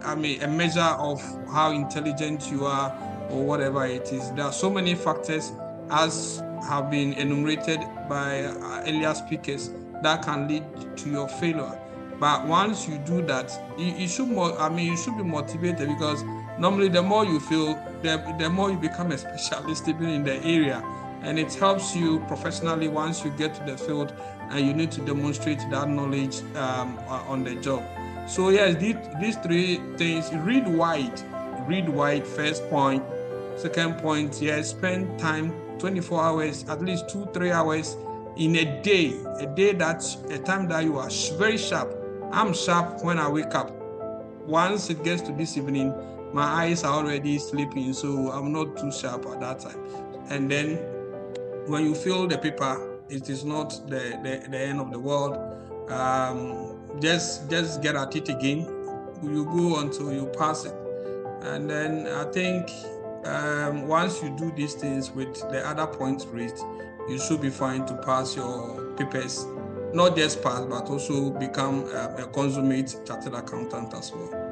a measure of how intelligent you are or whatever it is. There are so many factors, as have been enumerated by earlier speakers, that can lead to your failure. But once you do that, you should be motivated, because normally the more you fail, the more you become a specialist even in the area, and it helps you professionally once you get to the field and you need to demonstrate that knowledge on the job. So yes, these three things: read wide, first point. Second point, yes, spend time, 24 hours, at least 2-3 hours in a day that's a time that you are very sharp. I'm sharp when I wake up. Once it gets to this evening, my eyes are already sleeping, so I'm not too sharp at that time. And then when you fill the paper, it is not the end of the world. Just get at it again. You go until you pass it. And then I think once you do these things with the other points raised, you should be fine to pass your papers. Not just pass, but also become a consummate chartered accountant as well.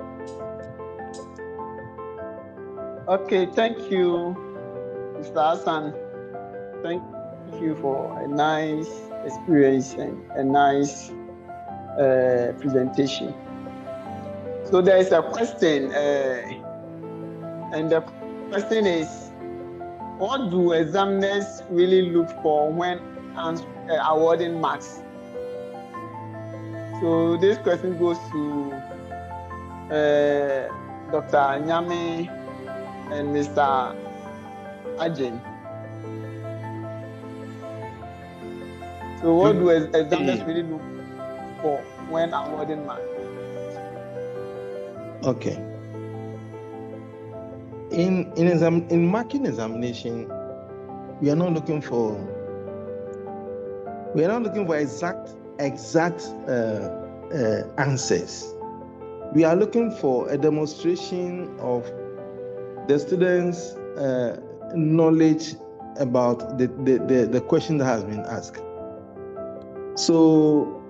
Okay, thank you, Mr. Hassan. Thank you for a nice experience and a nice presentation. So there is a question, and the question is, what do examiners really look for when awarding marks? So this question goes to Dr. Nyame and Mr. Ajin. So what do examiners really look for when awarding marks?
Okay. In marking examination, we are not looking for exact answers. We are looking for a demonstration of the students' knowledge about the question that has been asked. So,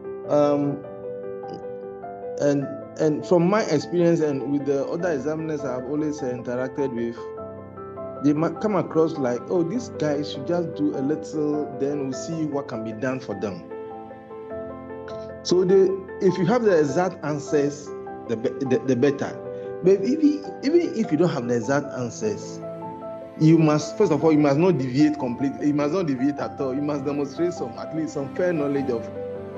and from my experience and with the other examiners I've always interacted with, they might come across like, oh, these guys should just do a little, then we'll see what can be done for them. So if you have the exact answers, the better. But even if you don't have the exact answers, you must, first of all, you must not deviate completely. You must not deviate at all. You must demonstrate at least some fair knowledge of,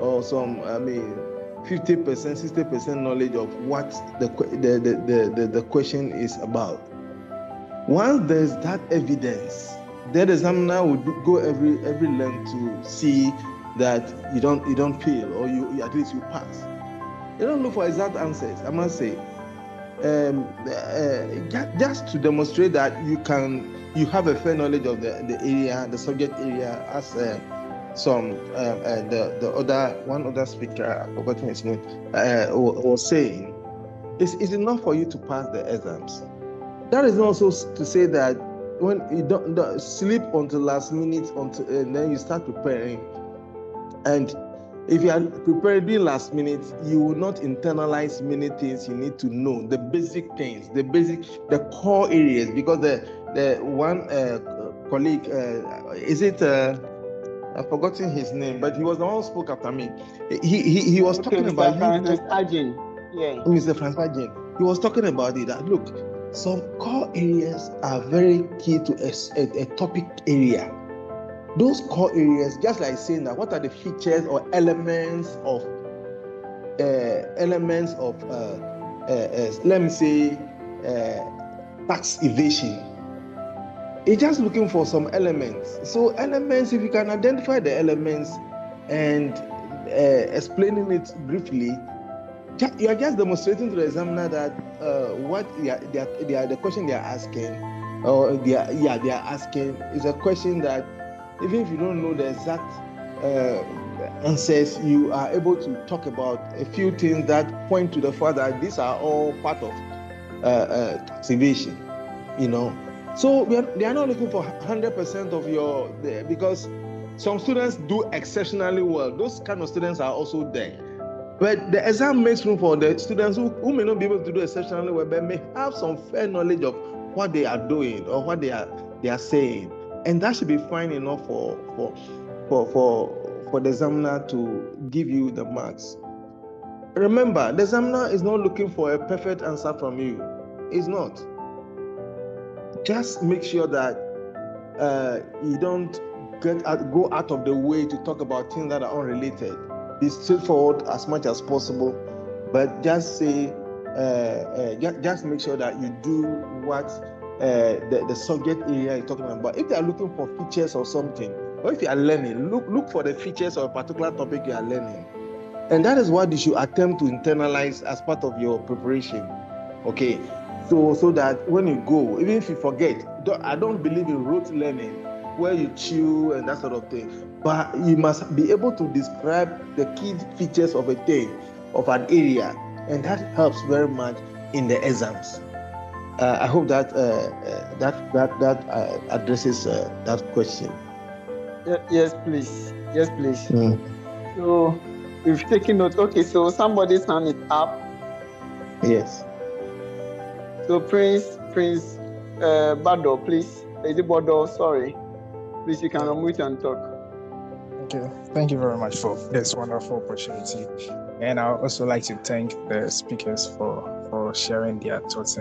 or some, 50%, 60% knowledge of what the question is about. Once there's that evidence, the examiner will go every length to see that you don't fail, or you at least you pass. They don't look for exact answers, I must say. just to demonstrate that you have a fair knowledge of the area, the subject area, as one other speaker, I've forgotten his name, was saying, it's enough for you to pass the exams. That is also to say that when you don't sleep until last minute, and then you start preparing, and if you are preparing last minute, you will not internalize many things you need to know, the basic things, the core areas, because the one colleague, I've forgotten his name, but he was the one who spoke after me. He was talking
Mr.
about
Francis Agin. Yeah.
Mr. Francis Agin. He was talking about it, that look, some core areas are very key to a topic area. Those core areas, just like saying that, what are the features or elements of let me say, tax evasion. It's just looking for some elements. So elements, if you can identify the elements and explaining it briefly, you are just demonstrating to the examiner that what the question they are asking, or they are asking is a question that, even if you don't know the exact answers, you are able to talk about a few things that point to the fact that these are all part of tax evasion, So they are not looking for 100% of because some students do exceptionally well. Those kind of students are also there. But the exam makes room for the students who may not be able to do exceptionally well, but may have some fair knowledge of what they are doing or what they are saying. And that should be fine enough for the examiner to give you the marks. Remember, the examiner is not looking for a perfect answer from you. It's not. Just make sure that you don't go out of the way to talk about things that are unrelated. Be straightforward as much as possible, but just say, just make sure that you do what the subject area you're talking about. If they are looking for features or something, or if you are learning, look for the features of a particular topic you are learning, and that is what you should attempt to internalize as part of your preparation. Okay, so that when you go, even if you forget, I don't believe in rote learning where you chew and that sort of thing. But you must be able to describe the key features of a thing, of an area, and that helps very much in the exams. I hope that addresses that question.
Yes, please. Yes, please. So we've taken note. Okay, so somebody's hand is up.
Yes.
So Prince Bado, please. Is it Bado? Sorry. Please, you can unmute and talk.
Okay, thank you very much for this wonderful opportunity. And I would also like to thank the speakers for sharing their thoughts.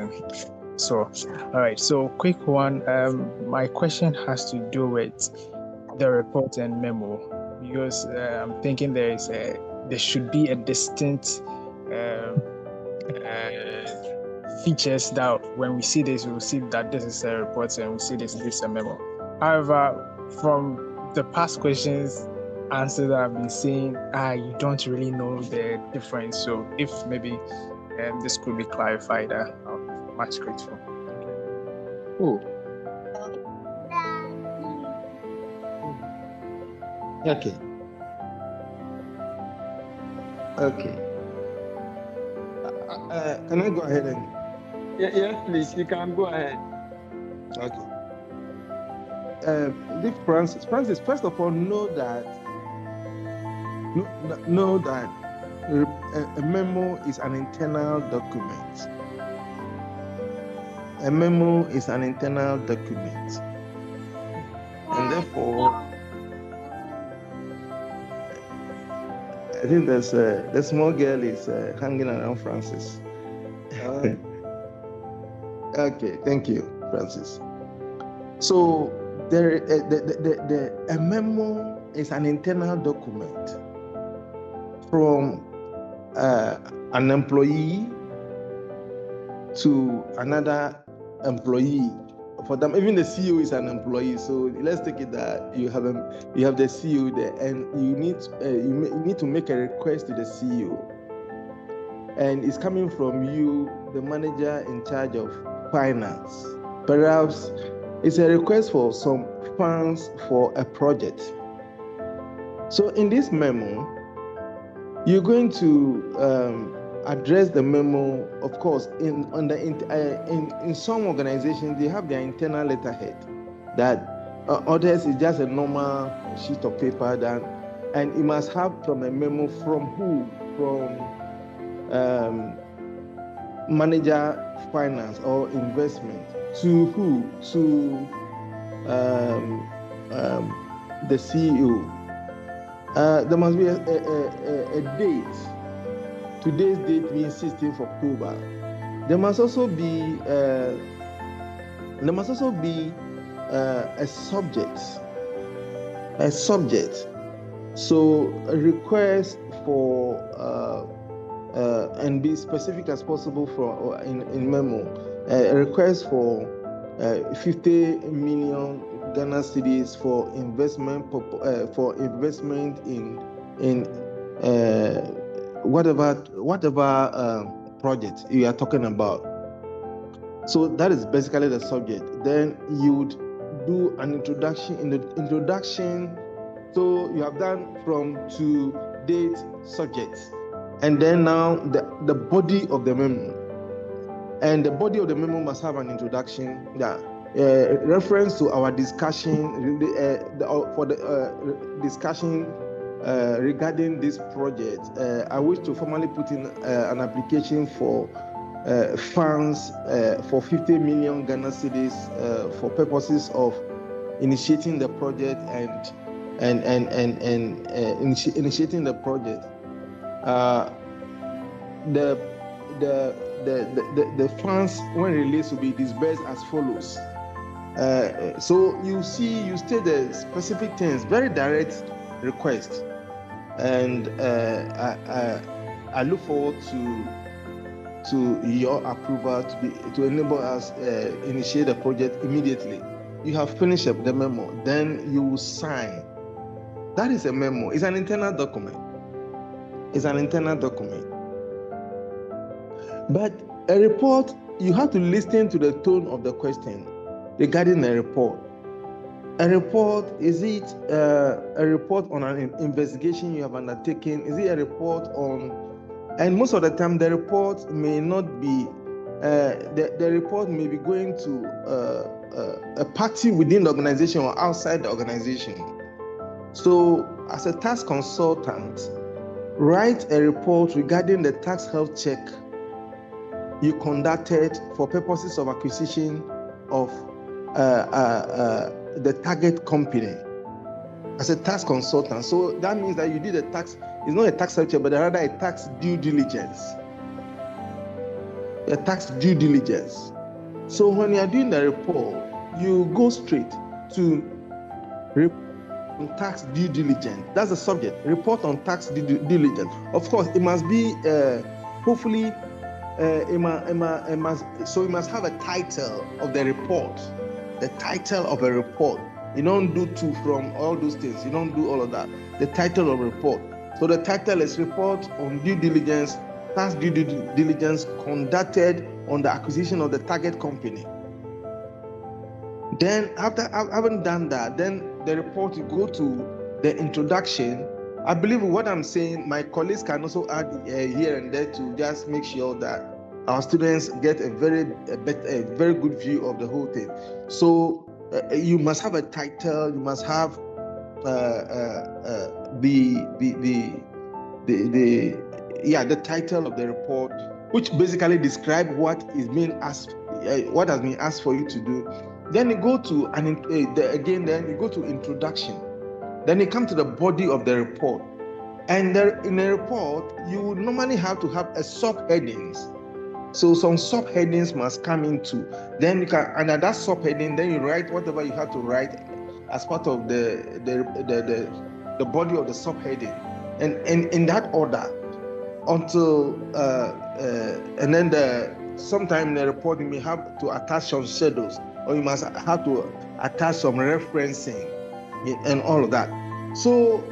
So, all right, so quick one. My question has to do with the report and memo, because I'm thinking there should be a distinct features that when we see this, we will see that this is a report and we see this is a memo. However, from the past questions, answers that I've been seeing, you don't really know the difference. So if maybe this could be clarified, I'm much grateful.
Oh. Okay. Can I go ahead and?
Yes, please. You can go ahead.
Okay. Francis, first of all, know that a memo is an internal document. A memo is an internal document, and therefore, I think the small girl is hanging around Francis. Okay, thank you, Francis. So a memo is an internal document from an employee to another employee. For them, even the CEO is an employee. So let's take it that you have the CEO there, and you need to make a request to the CEO, and it's coming from you, the manager in charge of finance. Perhaps it's a request for some funds for a project. So in this memo, you're going to address the memo. Of course, in some organizations, they have their internal letterhead that others is just a normal sheet of paper that, and it must have from a memo from who? From manager finance or investment to who? To the CEO. There must be a date. Today's date being 16th October. There must also be a subject. So a request for and be specific as possible for in memo. A request for 50 million Ghana cedis for investment in whatever project you are talking about. So that is basically the subject. Then you would do an introduction. In the introduction, so you have done from to date subjects, and then now the body of the memo. And the body of the memo must have an introduction that reference to our discussion discussion regarding this project. I wish to formally put in an application for funds for 50 million Ghana cedis for purposes of initiating the project and initiating the project. The funds when released will be disbursed as follows. So you state the specific things, very direct request, and I look forward to your approval to enable us initiate the project immediately. You have finished up the memo, then you will sign. That is a memo. It's an internal document. But a report, you have to listen to the tone of the question regarding a report. A report, is it a report on an investigation you have undertaken? Is it a report on, and most of the time the report may not be, the report may be going to a party within the organization or outside the organization. So as a tax consultant, write a report regarding the tax health check you conducted for purposes of acquisition of the target company as a tax consultant. So that means that you did a tax, it's not a tax check, but rather a tax due diligence. A tax due diligence. So when you are doing the report, you go straight to tax due diligence. That's the subject. Report on tax due diligence. Of course, it must be hopefully it must have a title of the report. The title of a report. You don't do two from all those things. You don't do all of that. The title of a report. So the title is report on due diligence, tax due diligence conducted on the acquisition of the target company. Then after having done that, then the report will go to the introduction. I believe what I'm saying, my colleagues can also add here and there to just make sure that our students get a very good view of the whole thing. So you must have a title. You must have the title of the report, which basically describe what is being asked, what has been asked for you to do. Then you go to then you go to introduction. Then you come to the body of the report, and in a report you would normally have to have a subheadings. So some subheadings must come into. Then you can under that subheading, then you write whatever you have to write as part of the body of the subheading, and in that order until and then sometime in the report you may have to attach some shadows, or you must have to attach some referencing and all of that. So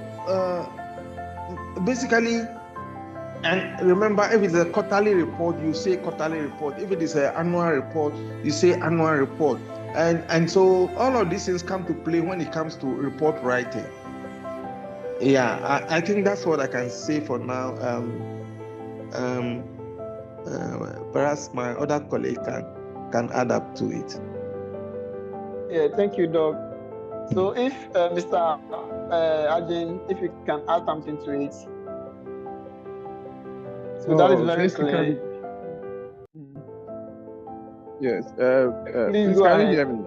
basically And remember, if it's a quarterly report, you say quarterly report. If it is an annual report, you say annual report. And so all of these things come to play when it comes to report writing. Yeah, I think that's what I can say for now. Perhaps my other colleague can add up to it.
Yeah, thank you, Doc. So if Mr. Ajin, if you can add something to it. So that is very clear.
Yes.
Please go
can
ahead.
you hear me?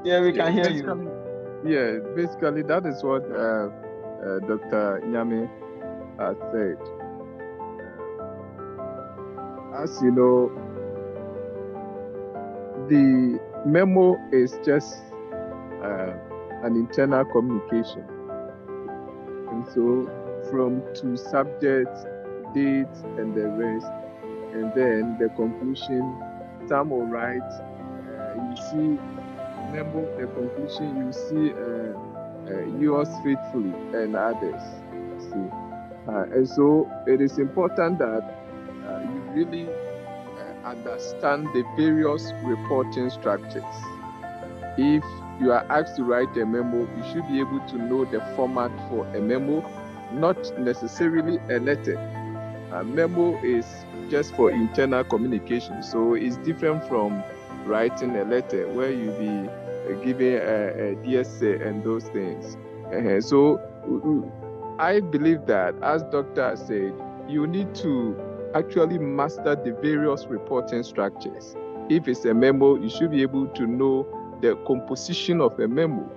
Yeah, we can hear you.
Yeah, basically that is what Dr. Nyame has said. As you know, the memo is just an internal communication. And so from to subjects, dates, and the rest, and then the conclusion, some will write, you see, memo, the conclusion, you see yours faithfully and others. See, and so it is important that you really understand the various reporting structures. If you are asked to write a memo, you should be able to know the format for a memo, not necessarily a letter. A memo is just for internal communication, so it's different from writing a letter where you be giving a DSA and those things. So I believe that, as Doctor said, you need to actually master the various reporting structures. If it's a memo, you should be able to know the composition of a memo.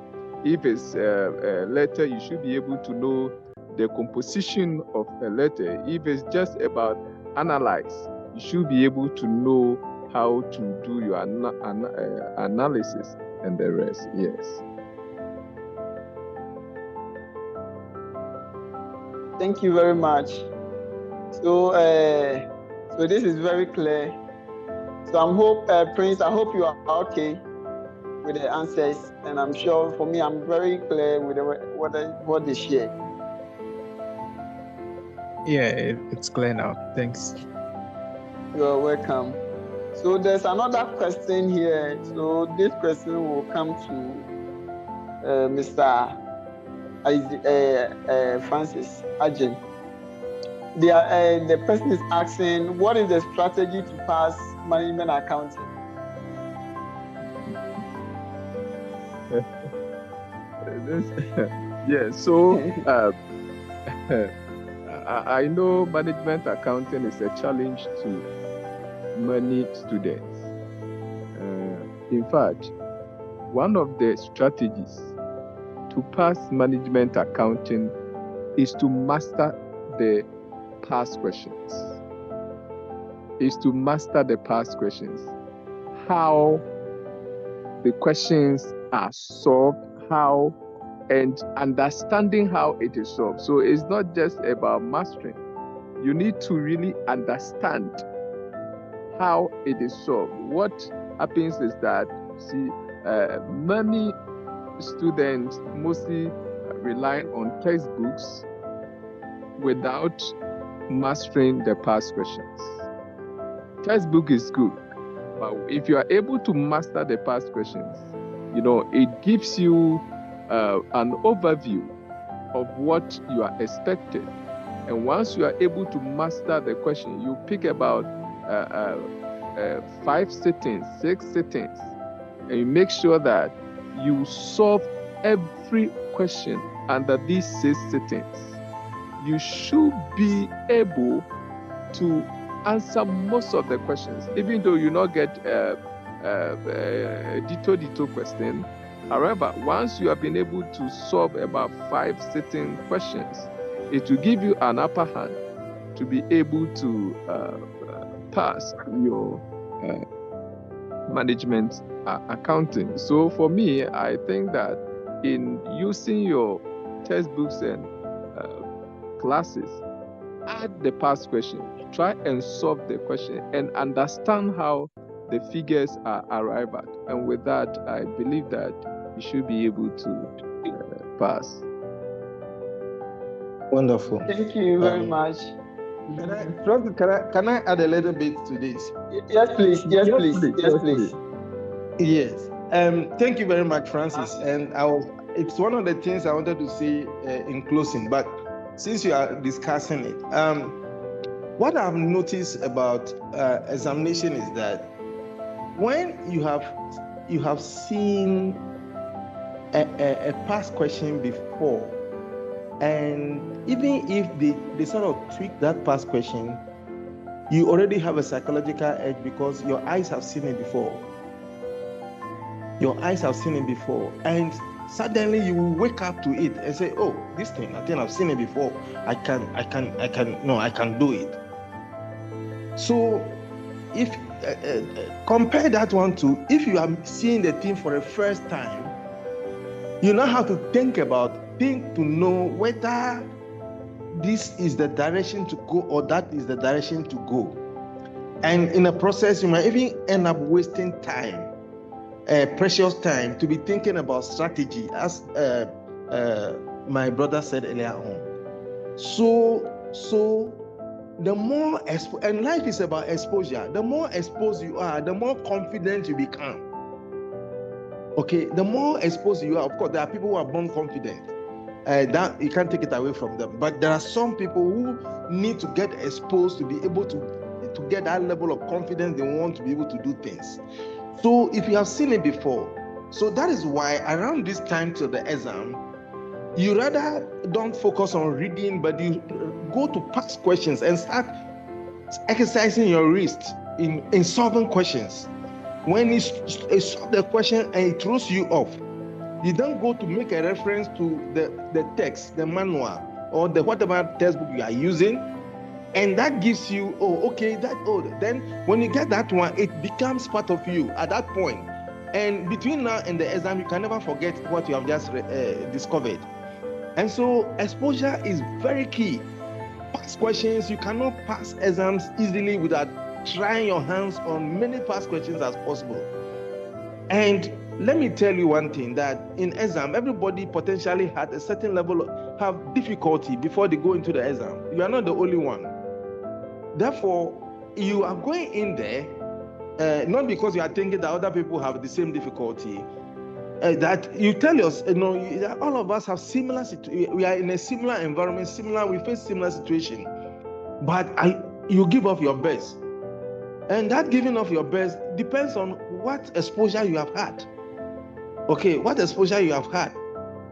If it's a letter, you should be able to know the composition of a letter. If it's just about analyze, you should be able to know how to do your analysis and the rest. Yes.
Thank you very much. So, so this is very clear. So Prince, I hope you are okay with the answers, and I'm sure for me, I'm very clear with what they shared.
Yeah, it's clear now. Thanks.
You're welcome. So there's another question here. So this question will come to Mr. Francis Ajin. The person is asking, what is the strategy to pass management accounting?
So I know management accounting is a challenge to many students. In fact, one of the strategies to pass management accounting is to master the past questions. How the questions are solved, how, and understanding how it is solved. So it's not just about mastering. You need to really understand how it is solved. What happens is that, many students mostly rely on textbooks without mastering the past questions. Textbook is good, but if you are able to master the past questions, it gives you an overview of what you are expected. And once you are able to master the question, you pick about 5 sittings, 6 sittings, and you make sure that you solve every question under these 6 sittings. You should be able to answer most of the questions, even though you not get a detailed question. However, once you have been able to solve about 5 sitting questions, it will give you an upper hand to be able to pass your management accounting. So for me, I think that in using your textbooks and classes, add the past question, try and solve the question and understand how the figures are arrived at. And with that, I believe that you should be able to pass.
Wonderful.
Thank you very much.
Can I add a little bit to this?
Yes, please. Yes, please.
Yes. Thank you very much, Francis. And it's one of the things I wanted to say in closing, but since you are discussing it, what I've noticed about examination is that when you have seen a past question before, and even if they sort of tweak that past question, you already have a psychological edge because your eyes have seen it before. Your eyes have seen it before, and suddenly you will wake up to it and say, "Oh, this thing, I think I've seen it before. I can do it." So, if compare that one to if you are seeing the thing for the first time, you now have to think to know whether this is the direction to go or that is the direction to go. And in the process, you might even end up wasting time, precious time, to be thinking about strategy, as my brother said earlier on. So the more and life is about exposure. The more exposed you are, the more confident you become. Okay, the more exposed you are, of course, there are people who are born confident. That you can't take it away from them. But there are some people who need to get exposed to be able to get that level of confidence they want to be able to do things. So if you have seen it before, so that is why around this time to the exam, you rather don't focus on reading, but you go to past questions and start exercising your wrist in solving questions. When you solve the question and it throws you off, you don't go to make a reference to the text, the manual, or the whatever textbook you are using, and that gives you, then when you get that one, it becomes part of you at that point. And between now and the exam, you can never forget what you have just discovered. And so exposure is very key. Past questions, you cannot pass exams easily without trying your hands on many past questions as possible. And let me tell you one thing, that in exam, everybody potentially had a certain level have difficulty before they go into the exam. You are not the only one. Therefore, you are going in there, not because you are thinking that other people have the same difficulty, that you tell us, that all of us have similar situation. We are in a similar environment, we face similar situation, but you give off your best. And that giving of your best depends on what exposure you have had. Okay, what exposure you have had.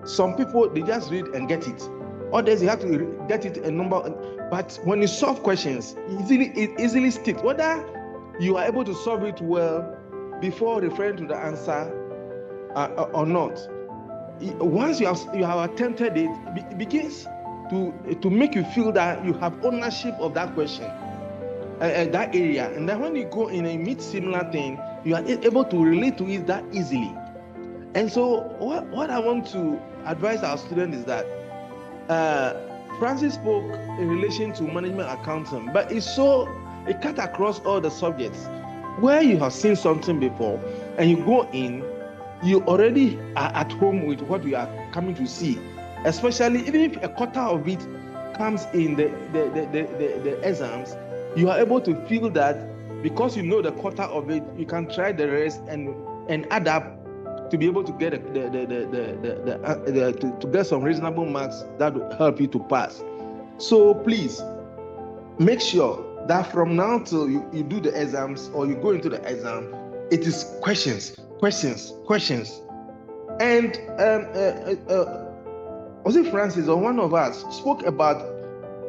Some people, they just read and get it. Others, you have to get it a number. But when you solve questions, it easily sticks. Whether you are able to solve it well before referring to the answer or not. Once you have attempted it, it begins to make you feel that you have ownership of that question. That area, and then when you go in and meet similar thing, you are able to relate to it that easily. And so what I want to advise our students is that Francis spoke in relation to management accounting, but it cut across all the subjects. Where you have seen something before and you go in, you already are at home with what you are coming to see, especially even if a quarter of it comes in the exams. You are able to feel that because you know the quarter of it, you can try the rest and add up to be able to get to get some reasonable marks that will help you to pass. So please make sure that from now till you do the exams or you go into the exam, it is questions. And was it Francis or one of us spoke about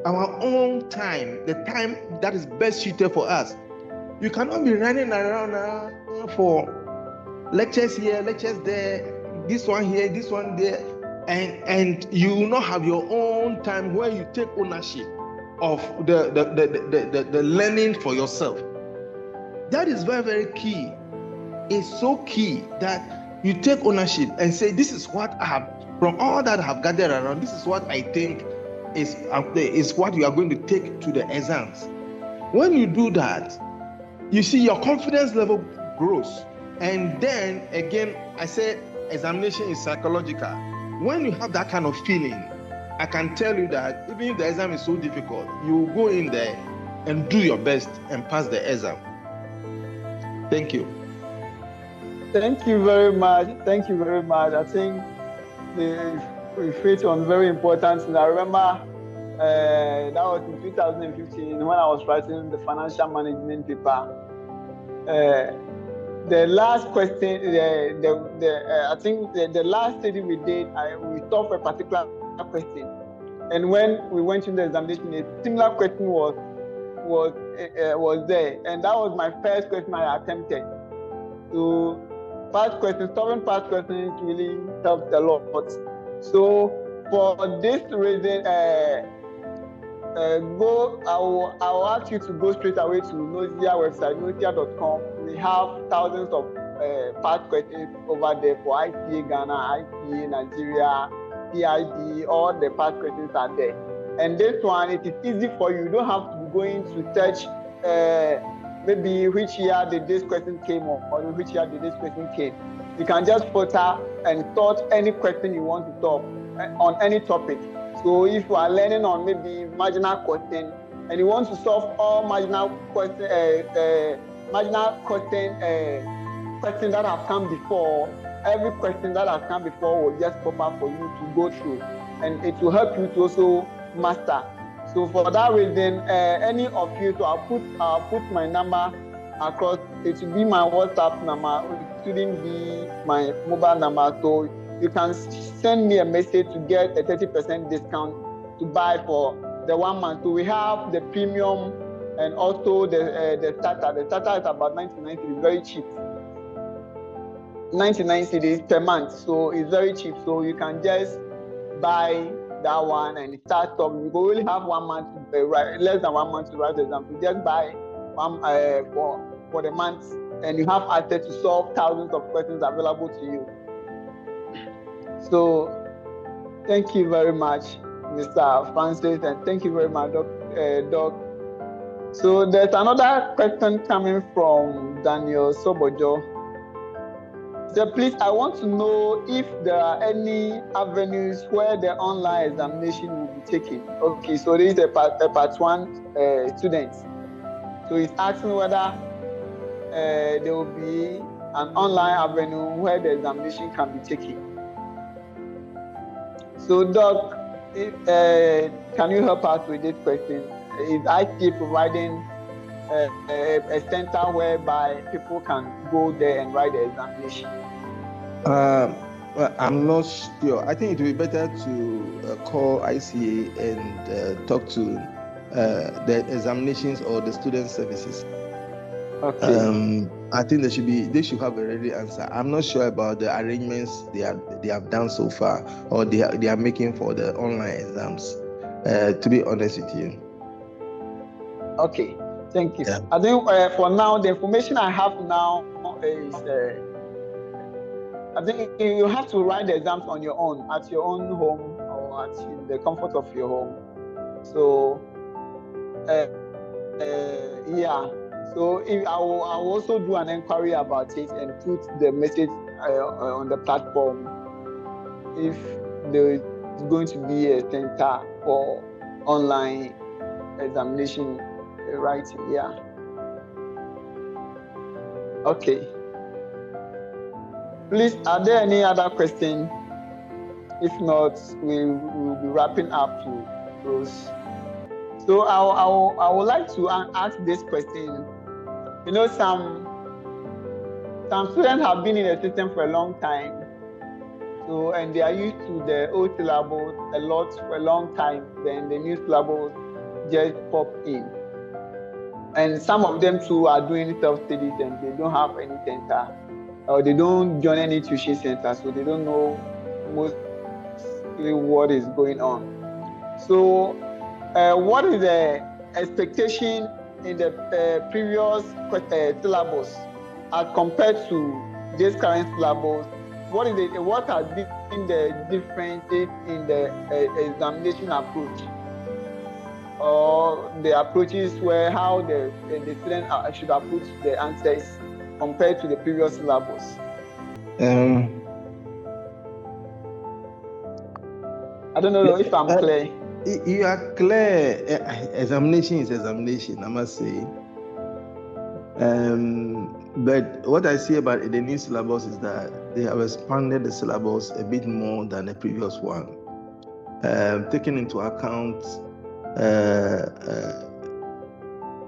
our own time, the time that is best suited for us. You cannot be running around for lectures here, lectures there, this one here, this one there, and you will not have your own time where you take ownership of the learning for yourself. That is very, very key. It's so key that you take ownership and say, this is what I have, from all that I have gathered around, this is what I think is what you are going to take to the exams. When you do that, you see your confidence level grows. And then again, I say examination is psychological. When you have that kind of feeling, I can tell you that even if the exam is so difficult, you go in there and do your best and pass the exam. Thank you.
Thank you very much. Thank you very much. I think we fit on very important things. I remember that was in 2015 when I was writing the financial management paper. The last question, I think the last study we did, we thought for a particular question, and when we went to the examination, a similar question was there, and that was my first question I attempted. So past questions, solving past questions really helped a lot. So for this reason, I will ask you to go straight away to Knowsia website, knowsia.com. We have thousands of past questions over there for ICA Ghana, ICA Nigeria, PID, all the past questions are there. And this one, it is easy for you. You don't have to be going to search maybe which year did this question came or which year did this question came. You can just filter and sort any question you want to solve on any topic. So if you are learning on maybe marginal costing and you want to solve all marginal costing questions that have come before, every question that has come before will just pop up for you to go through, and it will help you to also master. So for that reason, any of you, so I'll put my number across. It will be my WhatsApp number. It shouldn't be my mobile number. So you can send me a message to get a 30% discount to buy for the 1 month. So we have the premium and also the starter. The starter is about 99 cedis, very cheap. 99 cedis per month. So it's very cheap. So you can just buy that one and start solving. You only have 1 month, less than 1 month to write the exam. So just buy one for the month, and you have access to solve thousands of questions available to you. So thank you very much, Mr. Francis, and thank you very much, Doc. So there's another question coming from Daniel Sobojo. So please, I want to know if there are any avenues where the online examination will be taken. Okay, so this is a part one student. So he's asking whether there will be an online avenue where the examination can be taken. So Doc, can you help us with this question? Is ICA providing a center whereby people can go there and write the examination?
Well, I'm not sure. I think it would be better to call ICA and talk to the examinations or the student services.
Okay.
I think they should have a ready answer. I'm not sure about the arrangements they have done so far or they are making for the online exams. To be honest with you.
Okay. Thank you.
Yeah.
I think for now, the information I have now is I think you have to write the exams on your own, at your own home or in the comfort of your home. So, yeah. So if I will also do an inquiry about it and put the message on the platform if there is going to be a center for online examination writing. Yeah. Okay. Please, are there any other questions? If not, we will be wrapping up to close. So I would like to ask this question. You know, some students have been in the system for a long time, so and they are used to the old syllabus a lot for a long time. Then the new syllabus just pop in, and some of them too are doing self-studies and they don't have any center, or they don't join any tuition center, so they don't know mostly what is going on. So, what is the expectation in the previous syllabus as compared to this current syllabus? What has been the differences in the examination approach, or the approaches where how the student should approach the answers compared to the previous syllabus? I don't know if I'm clear.
You are clear. Examination is examination, I must say. But what I see about the new syllabus is that they have expanded the syllabus a bit more than the previous one, taking into account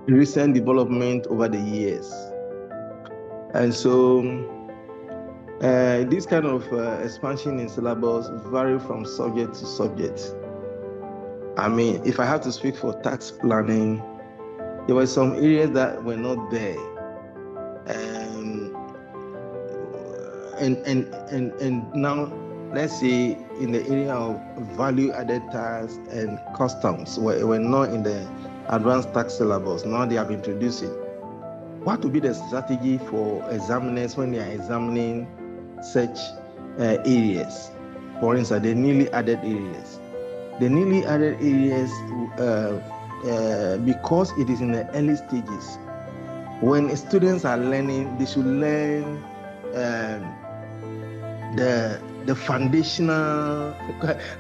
recent development over the years. And so this kind of expansion in syllabus vary from subject to subject. I mean, if I have to speak for tax planning, there were some areas that were not there. And now, let's say in the area of value-added tax and customs, we're not in the advanced tax syllabus. Now they have introduced it. What would be the strategy for examiners when they are examining such areas? For instance, the newly added areas. The newly added areas, because it is in the early stages, when students are learning, they should learn the foundational,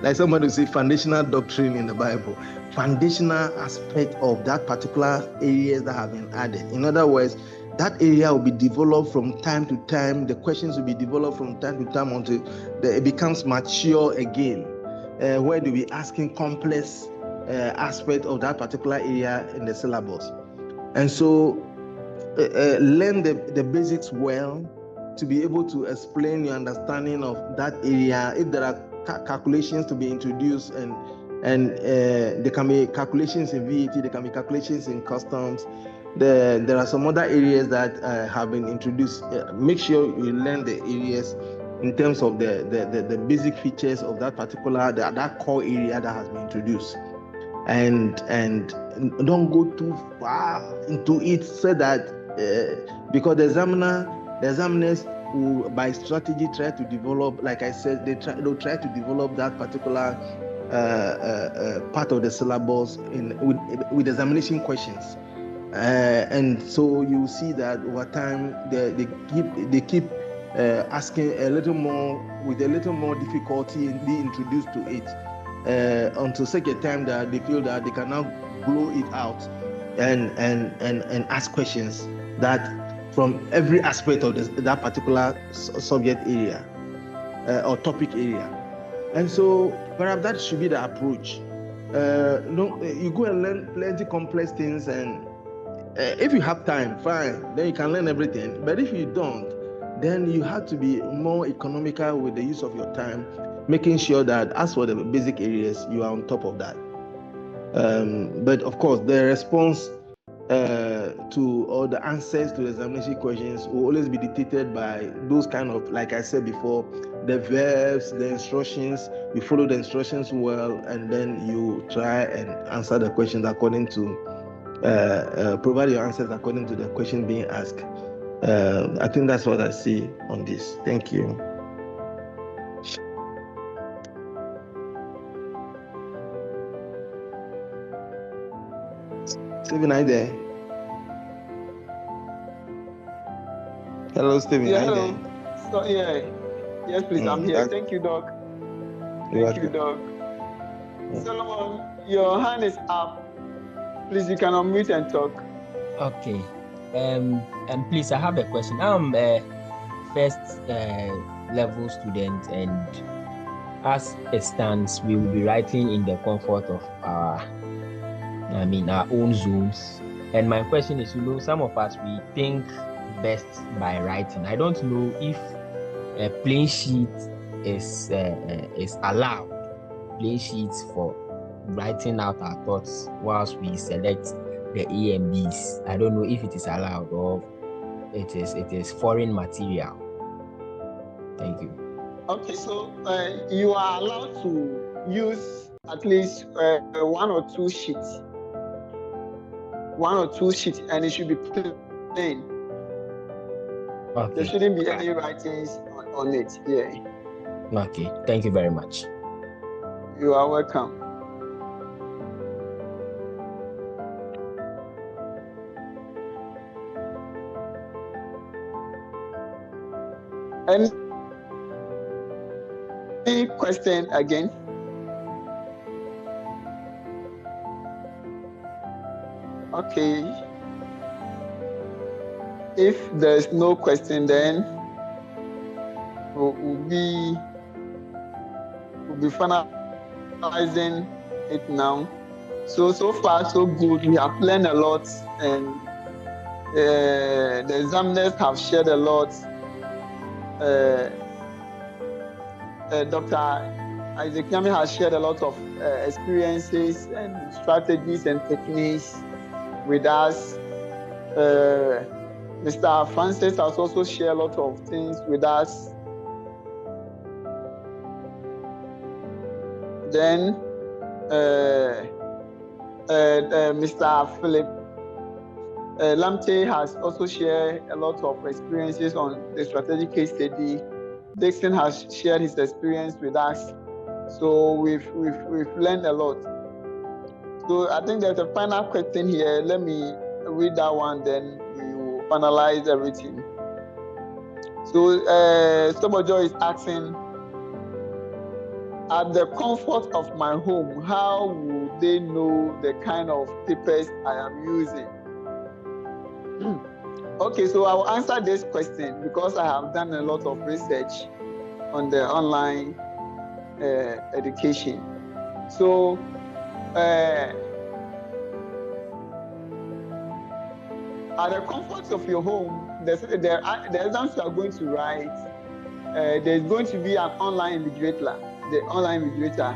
like somebody would say, foundational doctrine in the Bible, foundational aspect of that particular areas that have been added. In other words, that area will be developed from time to time. The questions will be developed from time to time until it becomes mature again, where they'll be asking complex aspect of that particular area in the syllabus. And so learn the basics well to be able to explain your understanding of that area. If there are calculations to be introduced, and there can be calculations in VAT, there can be calculations in customs. There are some other areas that have been introduced. Make sure you learn the areas in terms of the basic features of that particular that core area that has been introduced, and don't go too far into it, so that because the examiners will, by strategy, try to develop, like I said, they'll try to develop that particular part of the syllabus with examination questions, and so you see that over time they keep asking a little more, with a little more difficulty, and be introduced to it until such a time that they feel that they can now blow it out and ask questions that from every aspect of that particular subject area or topic area. And so perhaps that should be the approach. You go and learn plenty complex things, and if you have time, fine, then you can learn everything. But if you don't, then you have to be more economical with the use of your time, making sure that as for the basic areas, you are on top of that. But of course, the response to all the answers to the examination questions will always be dictated by those kind of, like I said before, the verbs, the instructions. You follow the instructions well, and then you try and answer the questions according to, provide your answers according to the question being asked. I think that's what I see on this. Thank you. Stephen, are you there? Hello, Stephen.
Yeah,
are you
hello.
there?
So, yes, please, I'm here. Thank you, Doc. Thank you, Doc. Solomon, your hand is up. Please, you can unmute and talk.
Okay. And please, I have a question. I'm a first level student, and as it stands, we will be writing in the comfort of our own zones. And my question is, some of us, we think best by writing. I don't know if a plain sheet is allowed, plain sheets for writing out our thoughts whilst we select the A and Bs. I don't know if it is allowed or it is foreign material. Thank you.
Okay, so you are allowed to use at least one or two sheets, and it should be plain.
Okay.
There shouldn't be any writings on it. Yeah.
Okay. Thank you very much.
You are welcome. Any question again? Okay. If there's no question, then we'll be finalizing it now. So far so good. We have learned a lot, and the examiners have shared a lot. Dr. Isaac Nyame has shared a lot of experiences and strategies and techniques with us. Mr. Francis has also shared a lot of things with us. Then Mr. Philip Lamte has also shared a lot of experiences on the strategic case study. Dixon has shared his experience with us. So we've learned a lot. So I think there's a final question here. Let me read that one, then we will finalize everything. So Sobojo is asking, at the comfort of my home, how will they know the kind of papers I am using? Okay, so I will answer this question because I have done a lot of research on the online education. So at the comfort of your home, the exams you are going to write, there's going to be an online invigilator, the online invigilator.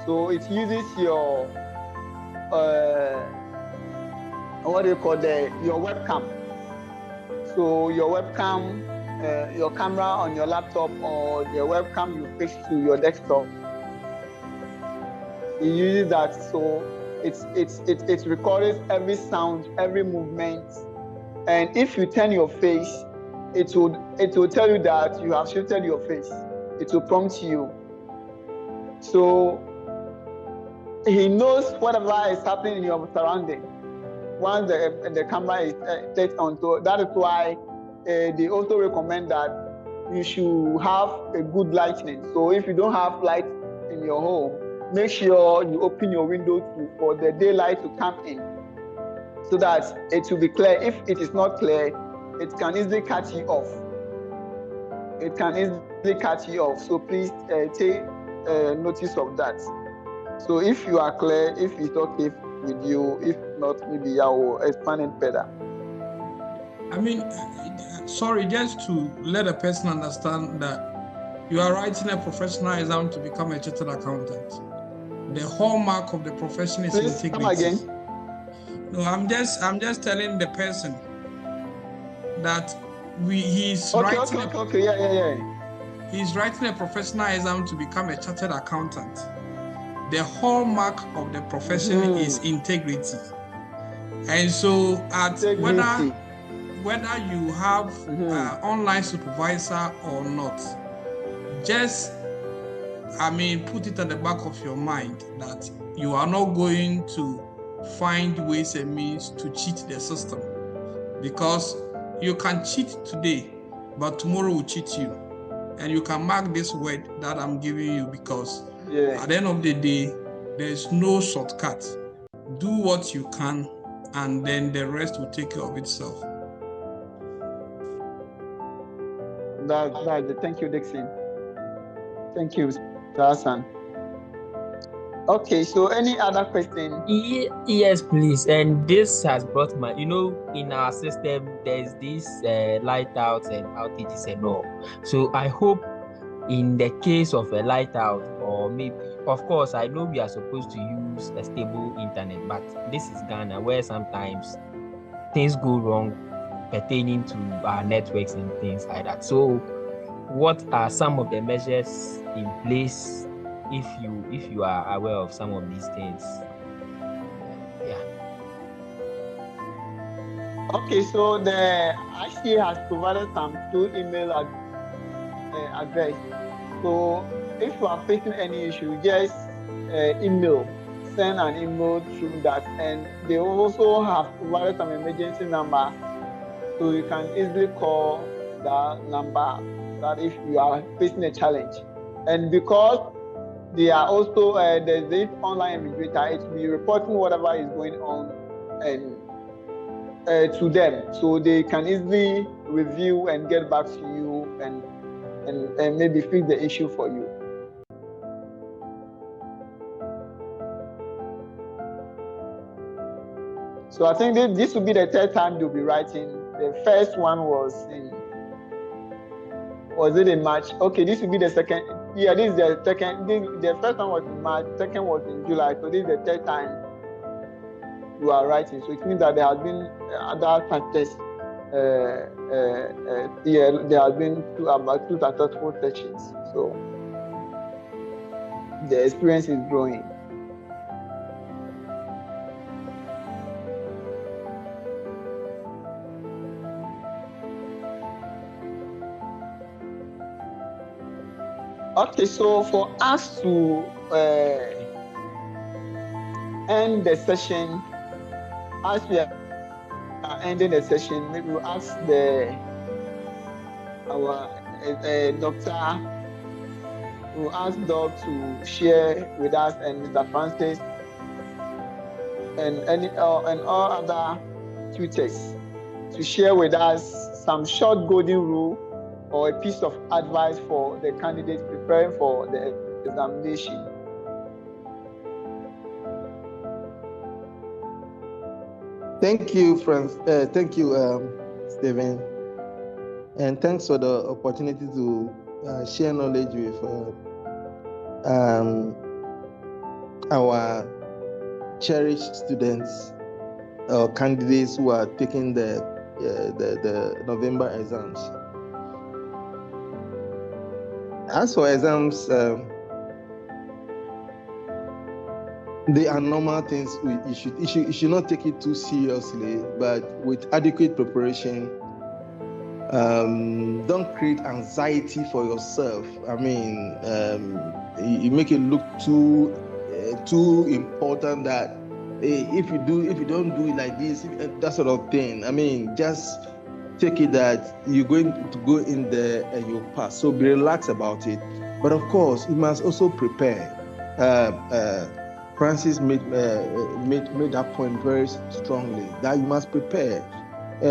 So it uses your what do you call your webcam. So your webcam, your camera on your laptop, or the webcam you fix to your desktop, it uses that. So it records every sound, every movement, and if you turn your face, it will tell you that you have shifted your face. It will prompt you. So he knows whatever is happening in your surrounding once the camera is turned on. So that is why they also recommend that you should have a good lighting. So if you don't have light in your home, make sure you open your window for the daylight to come in, so that it will be clear. If it is not clear, it can easily cut you off. It can easily cut you off. So please take notice of that. So if you are clear, if it's okay with you, if not, maybe I will expand it further.
I mean, sorry, just to let a person understand that you are writing a professional exam to become a chartered accountant. The hallmark of the profession is integrity.
Come again.
No, I'm just telling the person that he's writing he's writing a professional exam to become a chartered accountant. The hallmark of the profession is integrity. And so whether you have online supervisor or not, just put it at the back of your mind that you are not going to find ways and means to cheat the system, because you can cheat today, but tomorrow will cheat you. And you can mark this word that I'm giving you, because at the end of the day, there's no shortcut. Do what you can, and then the rest will take care of itself.
Thank you, Dixon. Thank you, Mr. Hassan. Okay, so any other question?
Yes, please. And this has brought in our system, there's this light outs and outages and all. So I hope in the case of a light out, or maybe, of course, I know we are supposed to use a stable internet, but this is Ghana, where sometimes things go wrong pertaining to our networks and things like that. So what are some of the measures in place if you are aware of some of these things?
Okay, so the ICA has provided some two email address. So if you are facing any issue, just send an email through that, and they also have provided some emergency number, so you can easily call that number that if you are facing a challenge. And because they are also there's this online invigilator, it will be reporting whatever is going on, and to them, so they can easily review and get back to you and maybe fix the issue for you. So I think this will be the third time they'll be writing. The first one was it in March? Okay, this will be the second. Yeah, this is the second. The first one was in March, second was in July. So this is the third time you are writing. So it means that there has been other factors. Yeah, there has been about 2 successful sessions. So the experience is growing. Okay, so for us to end the session, as we are ending the session, maybe we'll ask our doctor, we'll ask Doc to share with us, and Mr. Francis and all other tutors to share with us some short golden rule or a piece of advice for the candidates preparing for the examination.
Thank you, thank you, Stephen, and thanks for the opportunity to share knowledge with our cherished students or candidates who are taking the November exams. As for exams, they are normal things. You should not take it too seriously, but with adequate preparation, don't create anxiety for yourself. I mean, you make it look too important that if you don't do it like this, that sort of thing. I mean, just take it that you're going to go in there and you'll pass. So be relaxed about it. But of course, you must also prepare. Francis made that point very strongly, that you must prepare.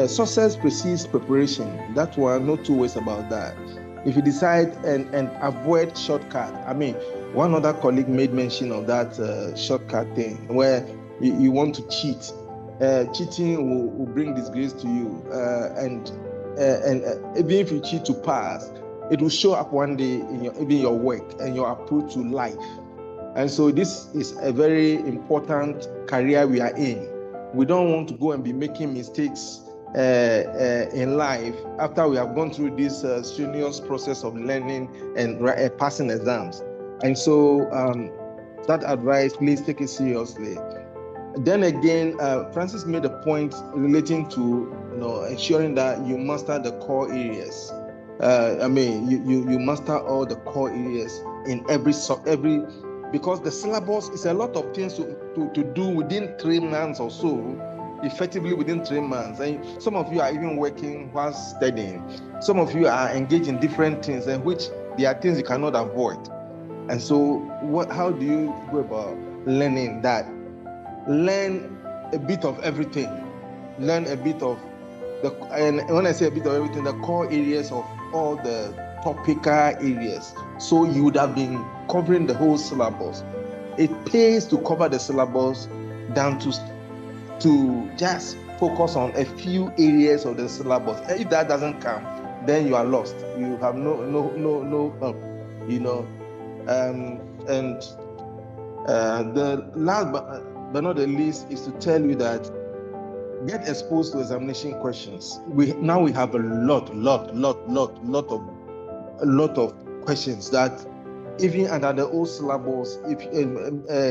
Success precedes preparation. That one, no two ways about that. If you decide and avoid shortcut, I mean, one other colleague made mention of that shortcut thing where you want to cheat. Cheating will bring disgrace to you, and even if you cheat to pass, it will show up one day in your work and your approach to life. And so this is a very important career we are in. We don't want to go and be making mistakes in life after we have gone through this strenuous process of learning and passing exams. And so that advice, please take it seriously. Then again, Francis made a point relating to ensuring that you master the core areas. I mean, you master all the core areas in every because the syllabus is a lot of things to do within 3 months or so, effectively within 3 months. And some of you are even working while studying. Some of you are engaged in different things, and which there are things you cannot avoid. And so, how do you go about learning that? Learn a bit of everything. Learn a bit of and when I say a bit of everything, the core areas of all the topical areas. So you would have been covering the whole syllabus. It pays to cover the syllabus than to just focus on a few areas of the syllabus. If that doesn't come, then you are lost. You have no the last but not the least is to tell you that get exposed to examination questions. We have a lot of questions that even under the old syllabus, if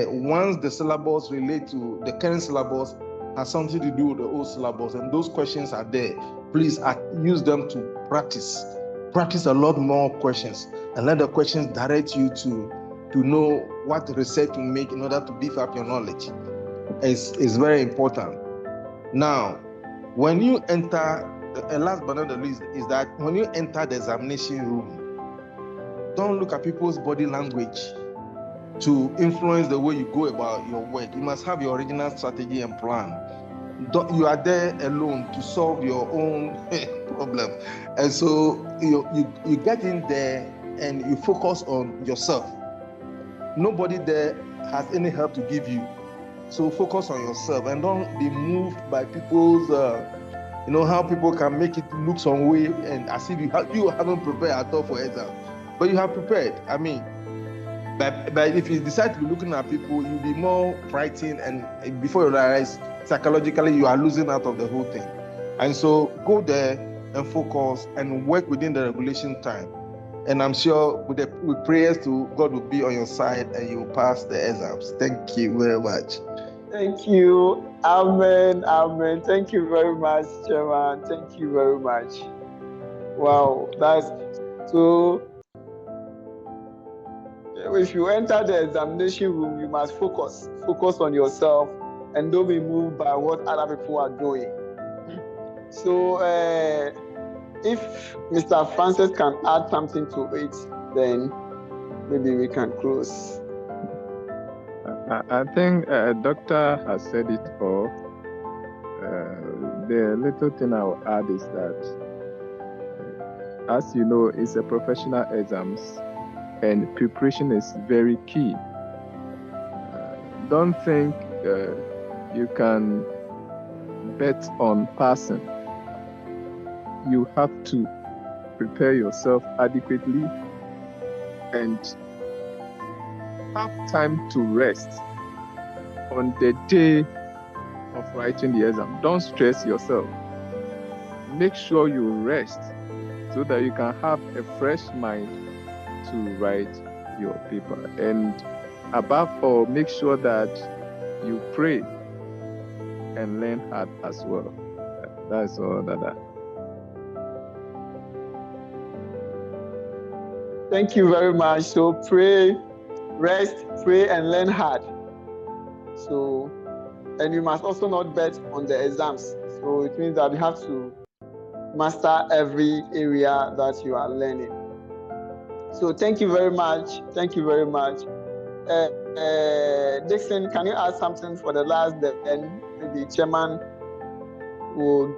once the syllabus relate to the current syllabus has something to do with the old syllabus, and those questions are there, please use them to practice a lot more questions, and let the questions direct you to know what research to make in order to beef up your knowledge. It's very important. Now, when you enter, last but not the least, is that when you enter the examination room, don't look at people's body language to influence the way you go about your work. You must have your original strategy and plan. you are there alone to solve your own problem. And so you get in there and you focus on yourself. Nobody there has any help to give you. So focus on yourself and don't be moved by people's, how people can make it look some way and as if you haven't prepared at all for exam. But you have prepared. I mean, but if you decide to be looking at people, you'll be more frightened, and before you realize, psychologically, you are losing out of the whole thing. And so go there and focus and work within the regulation time. And I'm sure with prayers to God will be on your side and you will pass the exams. Thank you very much.
Thank you. Amen. Amen. Thank you very much, Chairman. Thank you very much. Wow, that's so. If you enter the examination room, you must focus on yourself and don't be moved by what other people are doing. So if Mr. Francis can add something to it, then maybe we can close.
I think Doctor has said it all. The little thing I will add is that, as you know, it's a professional exams, and preparation is very key. Don't think you can bet on passing. You have to prepare yourself adequately and have time to rest on the day of writing the exam. Don't stress yourself. Make sure you rest so that you can have a fresh mind to write your paper. And above all, make sure that you pray and learn hard as well. That's all that.
Thank you very much. So pray, rest, pray, and learn hard. So, and you must also not bet on the exams. So it means that you have to master every area that you are learning. So thank you very much. Thank you very much. Dixon, can you add something for the last? Then maybe Chairman will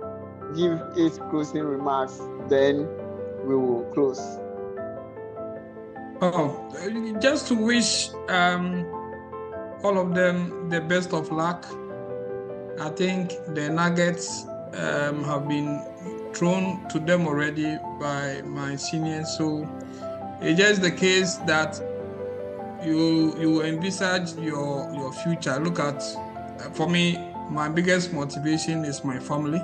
give his closing remarks. Then we will close.
Just to wish all of them the best of luck. I think the nuggets have been thrown to them already by my seniors. So it's just the case that you envisage your future. Look at, for me, my biggest motivation is my family.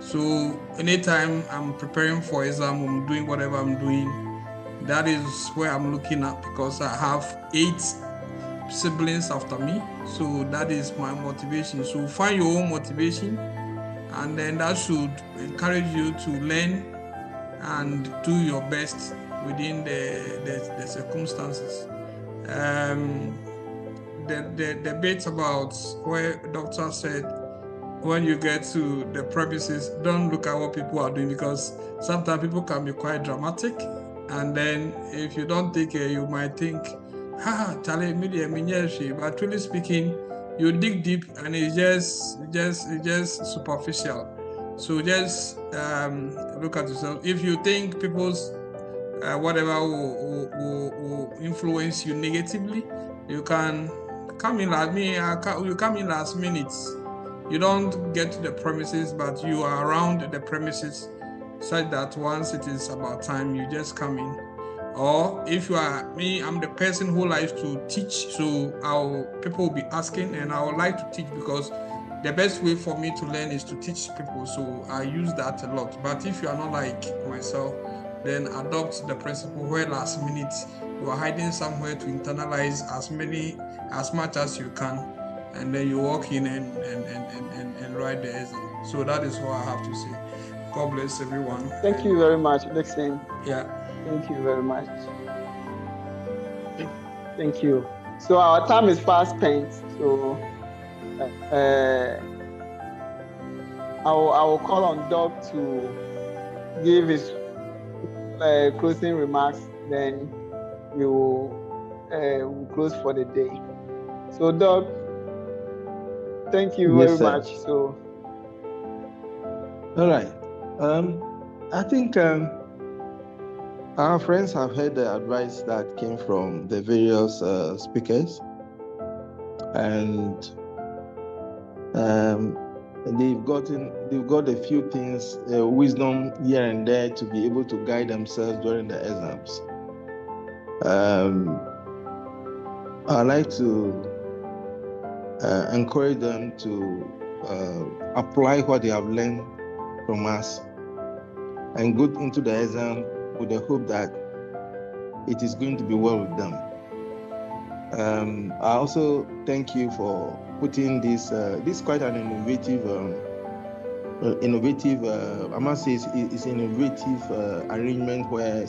So anytime I'm preparing for exam, I'm doing whatever I'm doing, that is where I'm looking at, because I have 8 siblings after me. So that is my motivation. So find your own motivation, and then that should encourage you to learn and do your best within the circumstances. The bit about where Doctor said, when you get to the premises, don't look at what people are doing, because sometimes people can be quite dramatic. And then if you don't take care, you might think, Charlie, but truly speaking, you dig deep and it's just superficial. So just look at yourself. If you think people's whatever will influence you negatively, you can come in last minute. You come in last minute. You don't get to the premises, but you are around the premises, such that once it is about time, you just come in. Or if you are me, I'm the person who likes to teach, so people will be asking, and I would like to teach, because the best way for me to learn is to teach people. So I use that a lot. But if you are not like myself, then adopt the principle where last minute you are hiding somewhere to internalize as much as you can, and then you walk in and write the exam. So that is what I have to say. God bless everyone.
Thank you very much, Dixon.
Yeah.
Thank you very much. Thank you. So our time is fast spent. So I will call on Doc to give his closing remarks. Then we will close for the day. So Doc, thank you very much. So
All right. I think our friends have heard the advice that came from the various speakers, and they've got a few things, wisdom here and there to be able to guide themselves during the exams. I'd like to encourage them to apply what they have learned from us and go into the exam with the hope that it is going to be well with them. I also thank you for putting this. This is quite an innovative. I must say, it's an innovative arrangement where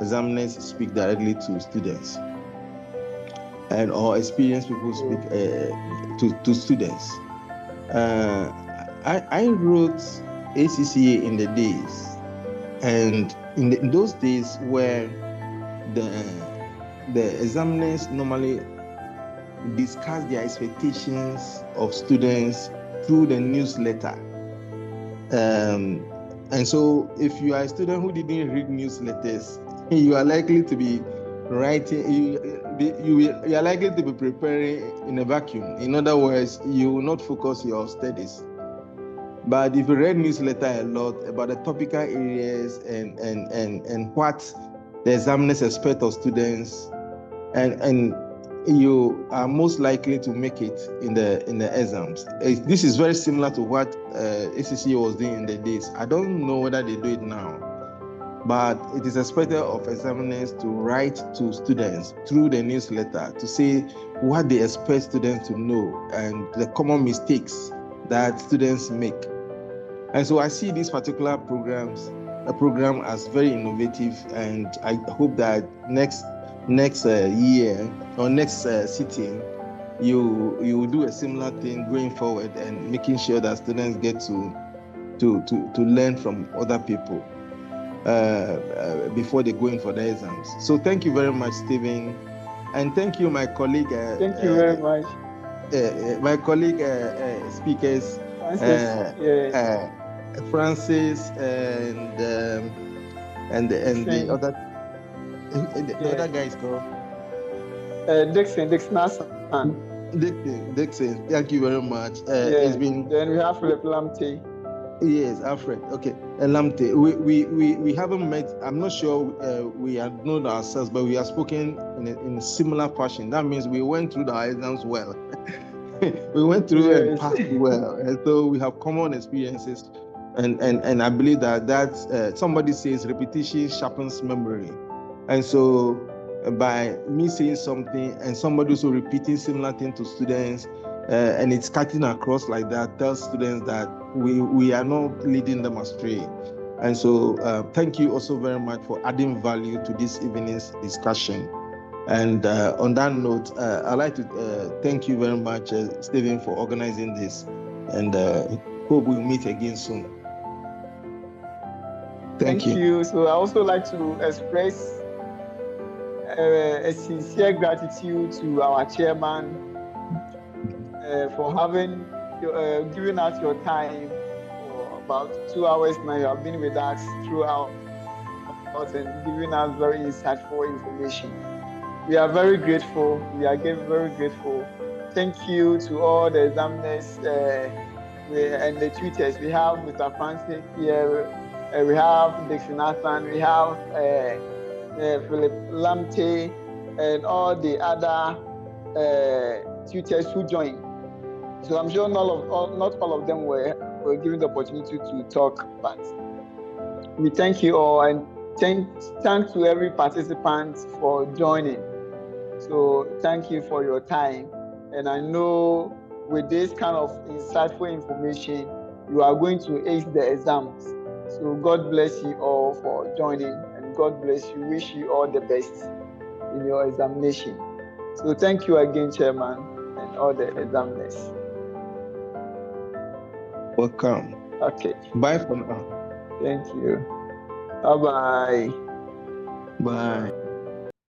examiners speak directly to students, and or experienced people speak to students. I wrote ACCA in the days, and in those days where the examiners normally discuss their expectations of students through the newsletter. And so if you are a student who didn't read newsletters, you are likely to be writing, you are likely to be preparing in a vacuum. In other words, you will not focus your studies. But if you read newsletter a lot about the topical areas and what the examiners expect of students, and you are most likely to make it in the exams. This is very similar to what ACCA was doing in the days. I don't know whether they do it now, but it is expected of examiners to write to students through the newsletter to say what they expect students to know and the common mistakes that students make. And so I see this particular program as very innovative, and I hope that next year or next sitting, you will do a similar thing going forward and making sure that students get to learn from other people before they go in for the exams. So thank you very much, Stephen, and thank you, my colleague.
Thank you very much.
My colleague speakers, Francis and the other guy is called
Dixon Hassan.
Dixon, thank you very much. It's been.
Then we have Philip Lamte.
Yes, Alfred. Okay, Lamte. We haven't met. I'm not sure we have known ourselves, but we have spoken in a similar fashion. That means we went through the exams well. We went through and passed well, and so we have common experiences. And I believe that somebody says repetition sharpens memory. And so by me saying something and somebody also repeating similar thing to students, and it's cutting across like that, tells students that we are not leading them astray. And so thank you also very much for adding value to this evening's discussion. And on that note, I'd like to thank you very much, Stephen, for organizing this, and hope we'll meet again soon. Thank you.
So I also like to express a sincere gratitude to our chairman for having given us your time for about 2 hours now. You have been with us throughout and giving us very insightful information. We are very grateful. We are very grateful. Thank you to all the examiners and the tutors. We have Mr. Francis here. We have Dixon Hassan, we have Philip Lamte, and all the other tutors who joined. So I'm sure not all of them were given the opportunity to talk, but we thank you all, and thanks to every participant for joining. So thank you for your time, and I know with this kind of insightful information, you are going to ace the exams. So God bless you all for joining, and God bless you. Wish you all the best in your examination. So thank you again, Chairman, and all the examiners.
Welcome.
Okay.
Bye for now.
Thank you. Bye-bye.
Bye.